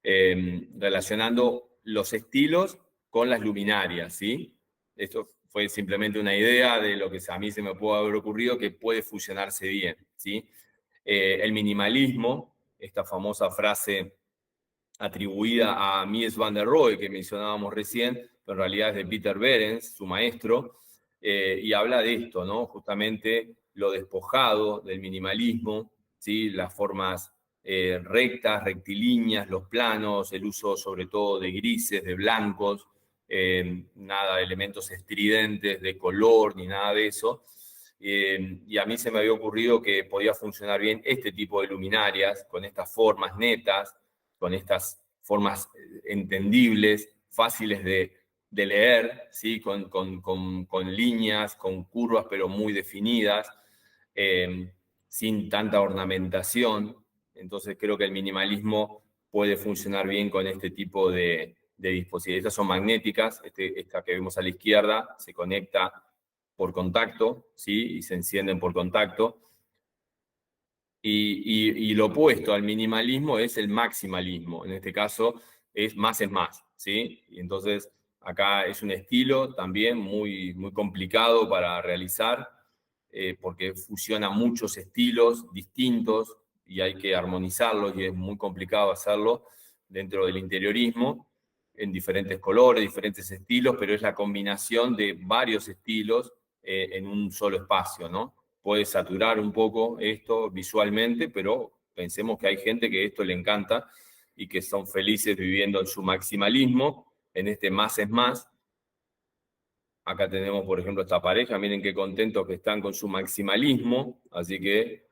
Relacionando los estilos con las luminarias, ¿sí? Esto fue simplemente una idea de lo que a mí se me puede haber ocurrido que puede fusionarse bien, ¿sí? El minimalismo, esta famosa frase atribuida a Mies van der Rohe que mencionábamos recién, pero en realidad es de Peter Behrens, su maestro, y habla de esto, ¿no? Justamente lo despojado del minimalismo, ¿sí? Las formas rectas, rectilíneas, los planos, el uso sobre todo de grises, de blancos, nada de elementos estridentes de color ni nada de eso. Y a mí se me había ocurrido que podía funcionar bien este tipo de luminarias con estas formas netas, con estas formas entendibles, fáciles de de leer, ¿sí? Con líneas, con curvas, pero muy definidas, sin tanta ornamentación. Entonces creo que el minimalismo puede funcionar bien con este tipo de dispositivos. Estas son magnéticas, esta que vemos a la izquierda se conecta por contacto, ¿sí? Y se encienden por contacto. Y lo opuesto al minimalismo es el maximalismo. En este caso es más, ¿sí? Y entonces acá es un estilo también muy, muy complicado para realizar, porque fusiona muchos estilos distintos y hay que armonizarlos y es muy complicado hacerlo dentro del interiorismo, en diferentes colores, diferentes estilos, pero es la combinación de varios estilos en un solo espacio, ¿no? Puede saturar un poco esto visualmente, pero pensemos que hay gente que esto le encanta y que son felices viviendo en su maximalismo, en este más es más. Acá tenemos, por ejemplo, esta pareja, miren qué contentos que están con su maximalismo, así que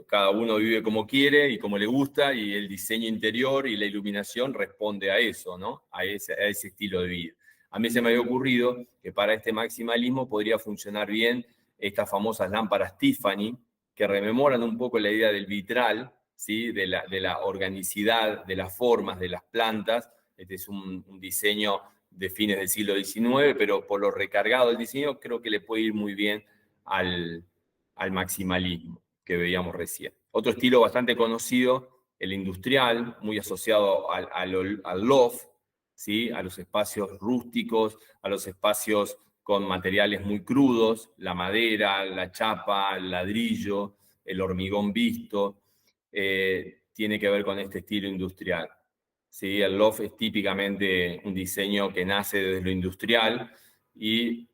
cada uno vive como quiere y como le gusta, y el diseño interior y la iluminación responde a eso, ¿no? A ese estilo de vida. A mí se me había ocurrido que para este maximalismo podría funcionar bien estas famosas lámparas Tiffany, que rememoran un poco la idea del vitral, ¿sí? de la organicidad, de las formas, de las plantas. Este es un diseño de fines del siglo XIX, pero por lo recargado del diseño creo que le puede ir muy bien al maximalismo que veíamos recién. Otro estilo bastante conocido, el industrial, muy asociado al loft, ¿sí? A los espacios rústicos, a los espacios con materiales muy crudos, la madera, la chapa, el ladrillo, el hormigón visto, tiene que ver con este estilo industrial. ¿Sí? El loft es típicamente un diseño que nace desde lo industrial y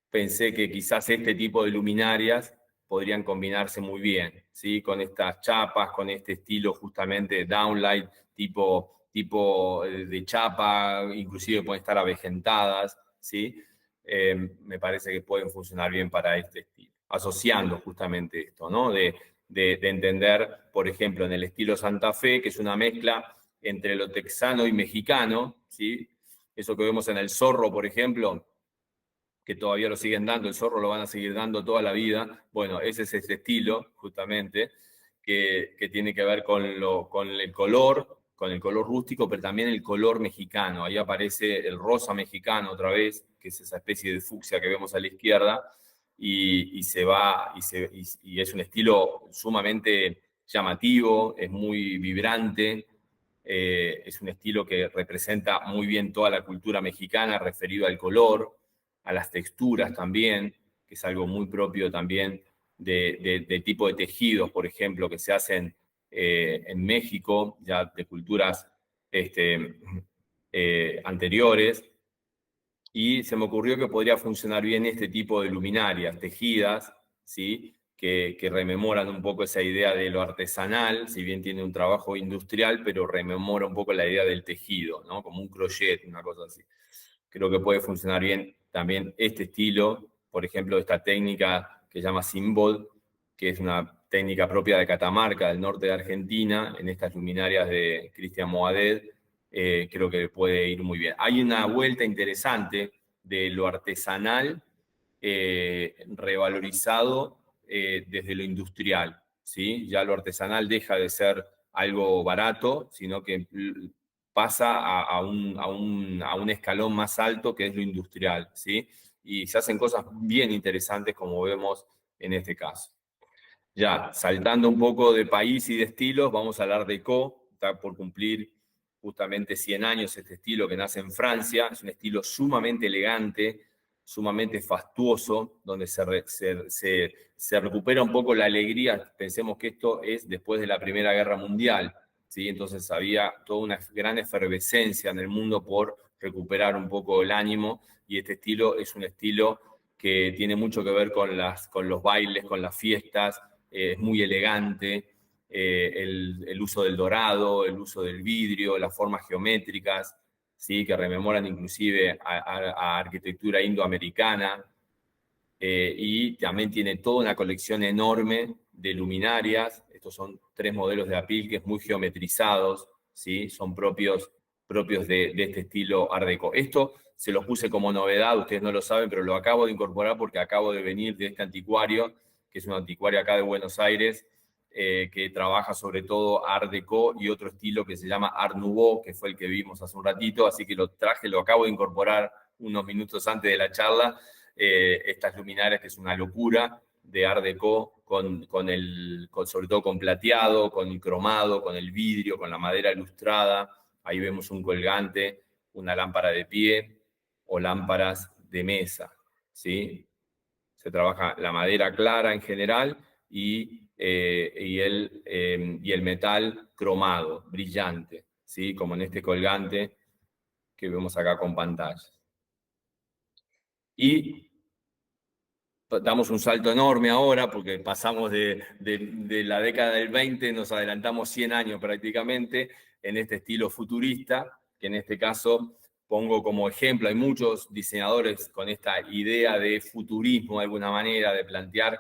pensé que quizás este tipo de luminarias podrían combinarse muy bien, ¿sí? Con estas chapas, con este estilo justamente downlight, tipo de chapa, inclusive pueden estar avejentadas, ¿sí? Me parece que pueden funcionar bien para este estilo, asociando justamente esto, ¿no? De entender, por ejemplo, en el estilo Santa Fe, que es una mezcla entre lo texano y mexicano, ¿sí? Eso que vemos en el Zorro, por ejemplo, que todavía lo siguen dando, el Zorro lo van a seguir dando toda la vida. Bueno, ese es ese estilo, justamente, que tiene que ver con el color rústico, pero también el color mexicano. Ahí aparece el rosa mexicano otra vez, que es esa especie de fucsia que vemos a la izquierda, y es un estilo sumamente llamativo, es muy vibrante, es un estilo que representa muy bien toda la cultura mexicana referido al color, a las texturas también, que es algo muy propio también de tipo de tejidos, por ejemplo, que se hacen en México, ya de culturas anteriores. Y se me ocurrió que podría funcionar bien este tipo de luminarias tejidas, ¿sí? Que rememoran un poco esa idea de lo artesanal, si bien tiene un trabajo industrial, pero rememora un poco la idea del tejido, ¿no? Como un crochet, una cosa así. Creo que puede funcionar bien también este estilo, por ejemplo, esta técnica que se llama Symbol, que es una técnica propia de Catamarca, del norte de Argentina, en estas luminarias de Cristian Moadet, creo que puede ir muy bien. Hay una vuelta interesante de lo artesanal revalorizado desde lo industrial, ¿sí? Ya lo artesanal deja de ser algo barato, sino que pasa a un escalón más alto que es lo industrial, ¿sí? Y se hacen cosas bien interesantes como vemos en este caso. Ya, saltando un poco de país y de estilos, vamos a hablar de Co. Está por cumplir justamente 100 años este estilo que nace en Francia. Es un estilo sumamente elegante, sumamente fastuoso, donde se recupera un poco la alegría. Pensemos que esto es después de la Primera Guerra Mundial, ¿sí? Entonces había toda una gran efervescencia en el mundo por recuperar un poco el ánimo, y este estilo es un estilo que tiene mucho que ver con los bailes, con las fiestas, es muy elegante, el uso del dorado, el uso del vidrio, las formas geométricas, ¿sí? Que rememoran inclusive a arquitectura indoamericana, y también tiene toda una colección enorme de luminarias. Estos son 3 modelos de apilques muy geometrizados, ¿sí? Son propios de este estilo Art Deco. Esto se los puse como novedad, ustedes no lo saben, pero lo acabo de incorporar porque acabo de venir de este anticuario, que es un anticuario acá de Buenos Aires, que trabaja sobre todo Art Deco y otro estilo que se llama Art Nouveau, que fue el que vimos hace un ratito, así que lo traje, lo acabo de incorporar unos minutos antes de la charla, estas luminarias que es una locura de Art Deco, sobre todo con plateado, con el cromado, con el vidrio, con la madera lustrada. Ahí vemos un colgante, una lámpara de pie o lámparas de mesa, ¿sí? Se trabaja la madera clara en general y el metal cromado, brillante, ¿sí? Como en este colgante que vemos acá con pantalla. Y damos un salto enorme ahora porque pasamos de la década del 20, nos adelantamos 100 años prácticamente en este estilo futurista, que en este caso pongo como ejemplo, hay muchos diseñadores con esta idea de futurismo de alguna manera, de plantear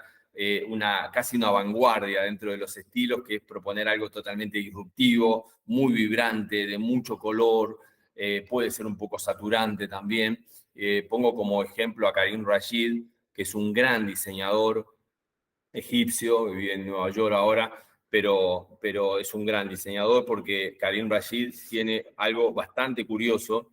casi una vanguardia dentro de los estilos, que es proponer algo totalmente disruptivo, muy vibrante, de mucho color, puede ser un poco saturante también. Pongo como ejemplo a Karim Rashid, que es un gran diseñador egipcio, vive en Nueva York ahora, pero es un gran diseñador porque Karim Rashid tiene algo bastante curioso,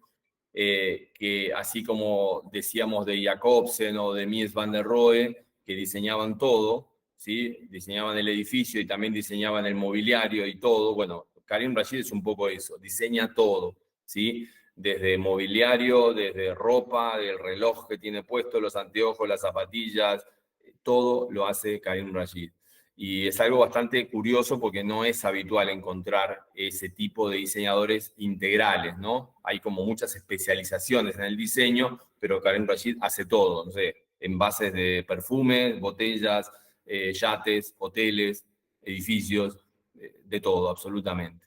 que así como decíamos de Jacobsen o de Mies van der Rohe, que diseñaban todo, ¿sí? Diseñaban el edificio y también diseñaban el mobiliario y todo. Bueno, Karim Rashid es un poco eso, diseña todo, ¿sí? Desde mobiliario, desde ropa, el reloj que tiene puesto, los anteojos, las zapatillas, todo lo hace Karim Rashid. Y es algo bastante curioso porque no es habitual encontrar ese tipo de diseñadores integrales, ¿no? Hay como muchas especializaciones en el diseño, pero Karim Rashid hace todo, no sé, envases de perfumes, botellas, yates, hoteles, edificios, de todo, absolutamente.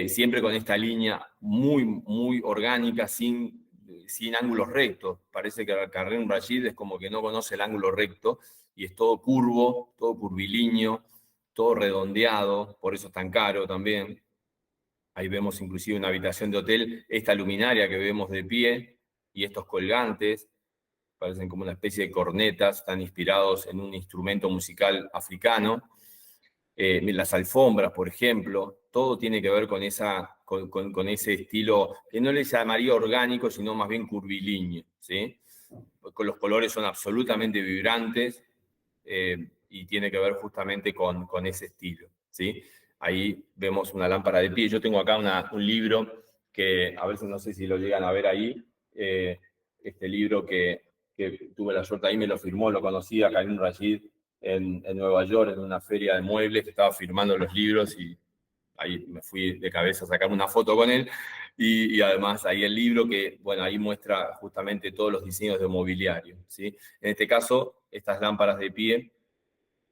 Siempre con esta línea muy, muy orgánica, sin ángulos rectos. Parece que Karim Rashid es como que no conoce el ángulo recto y es todo curvo, todo curvilíneo, todo redondeado, por eso es tan caro también. Ahí vemos inclusive una habitación de hotel, esta luminaria que vemos de pie y estos colgantes, parecen como una especie de cornetas, están inspirados en un instrumento musical africano. Las alfombras, por ejemplo, todo tiene que ver con ese estilo que no le llamaría orgánico, sino más bien curvilíneo, ¿sí? Los colores son absolutamente vibrantes, y tiene que ver justamente con ese estilo, ¿sí? Ahí vemos una lámpara de pie. Yo tengo acá un libro que, a ver si no sé si lo llegan a ver ahí, este libro que tuve la suerte, ahí me lo firmó, lo conocí a Karim Rashid en Nueva York, en una feria de muebles, que estaba firmando los libros y ahí me fui de cabeza a sacar una foto con él. Y además ahí el libro que, bueno, ahí muestra justamente todos los diseños de mobiliario, ¿sí? En este caso, estas lámparas de pie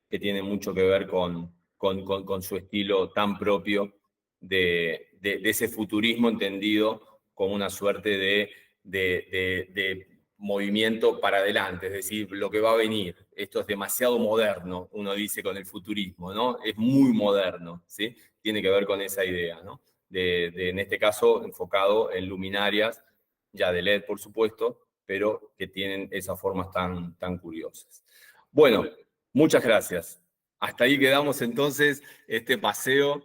que tienen mucho que ver con su estilo tan propio de ese futurismo entendido como una suerte de movimiento para adelante, es decir, lo que va a venir. Esto es demasiado moderno, uno dice con el futurismo, ¿no? Es muy moderno, ¿sí? Tiene que ver con esa idea, ¿no? En este caso, enfocado en luminarias, ya de LED, por supuesto, pero que tienen esas formas tan curiosas. Bueno, muchas gracias. Hasta ahí quedamos entonces este paseo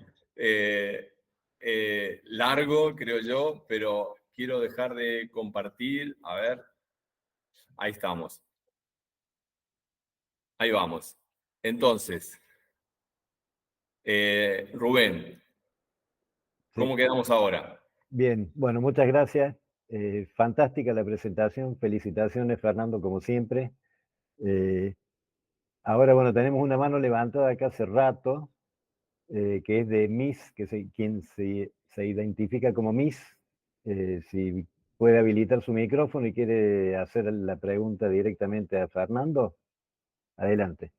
largo, creo yo, pero quiero dejar de compartir. A ver, ahí estamos. Ahí vamos. Entonces, Rubén, Sí. ¿cómo quedamos ahora? Bien, bueno, muchas gracias. Fantástica la presentación. Felicitaciones, Fernando, como siempre. Eh, Ahora, bueno, tenemos una mano levantada acá hace rato, que es de Miss, quien se identifica como Miss. Si puede habilitar su micrófono y quiere hacer la pregunta directamente a Fernando, adelante.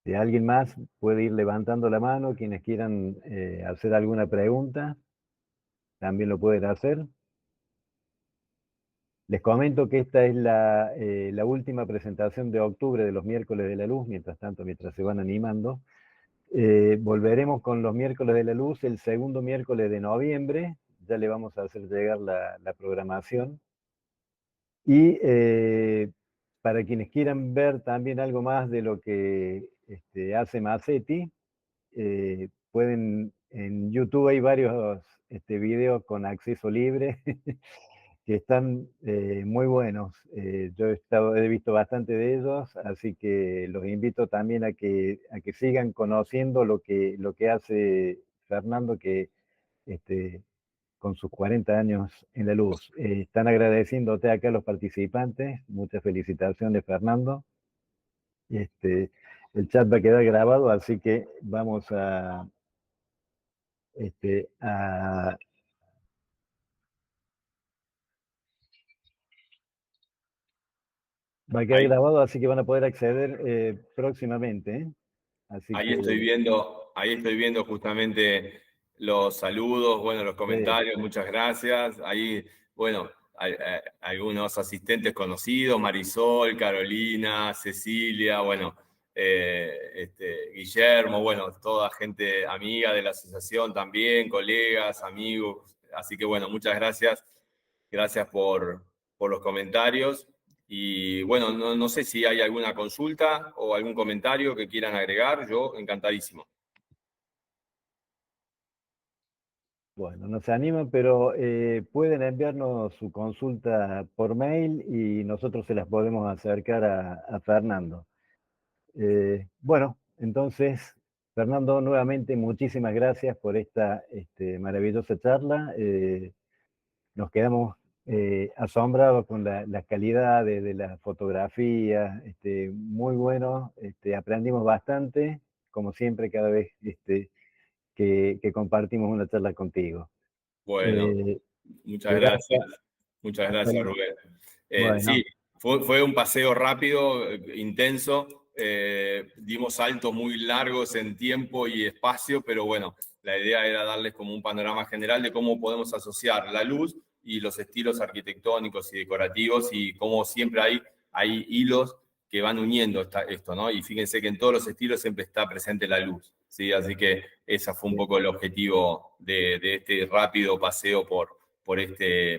Si alguien más puede ir levantando la mano, quienes quieran hacer alguna pregunta, también lo pueden hacer. Les comento que esta es la última presentación de octubre de los miércoles de la luz, mientras tanto, mientras se van animando. Volveremos con los miércoles de la luz el segundo miércoles de noviembre, ya le vamos a hacer llegar la programación. Y para quienes quieran ver también algo más de lo que hace Macetti, pueden, en YouTube hay varios videos con acceso libre que están muy buenos. Yo he visto bastante de ellos, así que los invito también a que sigan conociendo lo que hace Fernando, que con sus 40 años en la luz. Están agradeciéndote acá a los participantes. Muchas felicitaciones, Fernando. El chat va a quedar grabado, así que vamos a va a quedar Ahí, grabado, así que van a poder acceder próximamente. Así ahí que estoy viendo justamente los saludos, bueno, los comentarios, muchas gracias. Ahí, bueno, hay algunos asistentes conocidos, Marisol, Carolina, Cecilia, bueno, Guillermo, bueno, toda gente amiga de la asociación también, colegas, amigos. Así que bueno, muchas gracias. Gracias por los comentarios. Y bueno, no sé si hay alguna consulta o algún comentario que quieran agregar. Yo encantadísimo. bueno, no se animan, pero pueden enviarnos su consulta por mail y nosotros se las podemos acercar a Fernando. Bueno, entonces, Fernando, nuevamente muchísimas gracias por esta maravillosa charla. Nos quedamos asombrados con la calidad de la fotografía, muy bueno, aprendimos bastante, como siempre, cada vez que compartimos una charla contigo. Bueno, Eh, muchas será gracias. Muchas gracias, Rubén. bueno, Sí, fue un paseo rápido, intenso. Dimos saltos muy largos en tiempo y espacio, pero bueno, la idea era darles como un panorama general de cómo podemos asociar la luz y los estilos arquitectónicos y decorativos y cómo siempre hay hilos que van uniendo esto, ¿no? Y fíjense que en todos los estilos siempre está presente la luz, ¿sí? Así que ese fue un poco el objetivo de este rápido paseo por este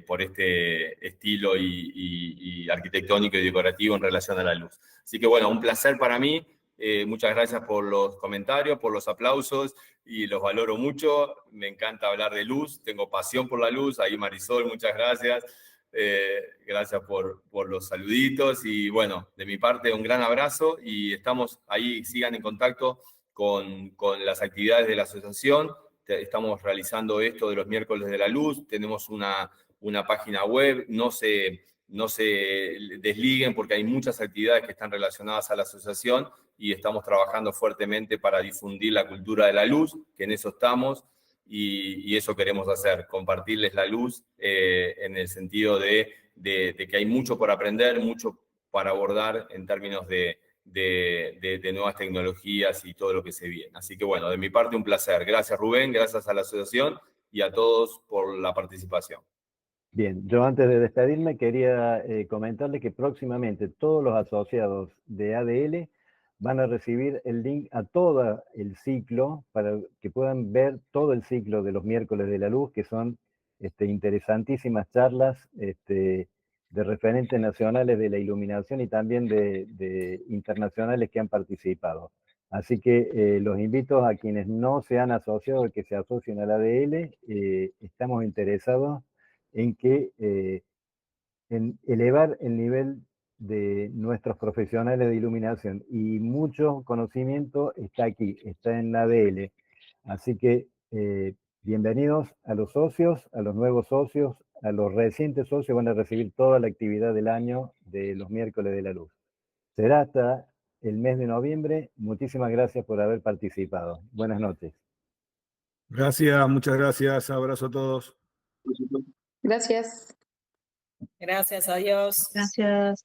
estilo y arquitectónico y decorativo en relación a la luz. Así que bueno, un placer para mí. Muchas gracias por los comentarios, por los aplausos y los valoro mucho. Me encanta hablar de luz, tengo pasión por la luz. Ahí Marisol, muchas gracias. Gracias por los saluditos y bueno, de mi parte un gran abrazo y estamos ahí, sigan en contacto con las actividades de la asociación. Estamos realizando esto de los miércoles de la luz, tenemos una página web, no se desliguen porque hay muchas actividades que están relacionadas a la asociación y estamos trabajando fuertemente para difundir la cultura de la luz, que en eso estamos. Y eso queremos hacer, compartirles la luz en el sentido de que hay mucho por aprender, mucho para abordar en términos de nuevas tecnologías y todo lo que se viene. Así que bueno, de mi parte un placer. Gracias Rubén, gracias a la asociación y a todos por la participación. bien, yo antes de despedirme quería comentarle que próximamente todos los asociados de ADL van a recibir el link a todo el ciclo para que puedan ver todo el ciclo de los miércoles de la luz, que son interesantísimas charlas de referentes nacionales de la iluminación y también de internacionales que han participado. Así que los invito a quienes no se han asociado, que se asocien al ADL. Estamos interesados en que en elevar el nivel de nuestros profesionales de iluminación y mucho conocimiento está aquí, está en la ADL. Así que bienvenidos a los socios, a los nuevos socios, a los recientes socios van a recibir toda la actividad del año de los miércoles de la luz. Será hasta el mes de noviembre. Muchísimas gracias por haber participado. Buenas noches. Gracias, muchas gracias. Abrazo a todos. Gracias. Gracias, adiós. Gracias.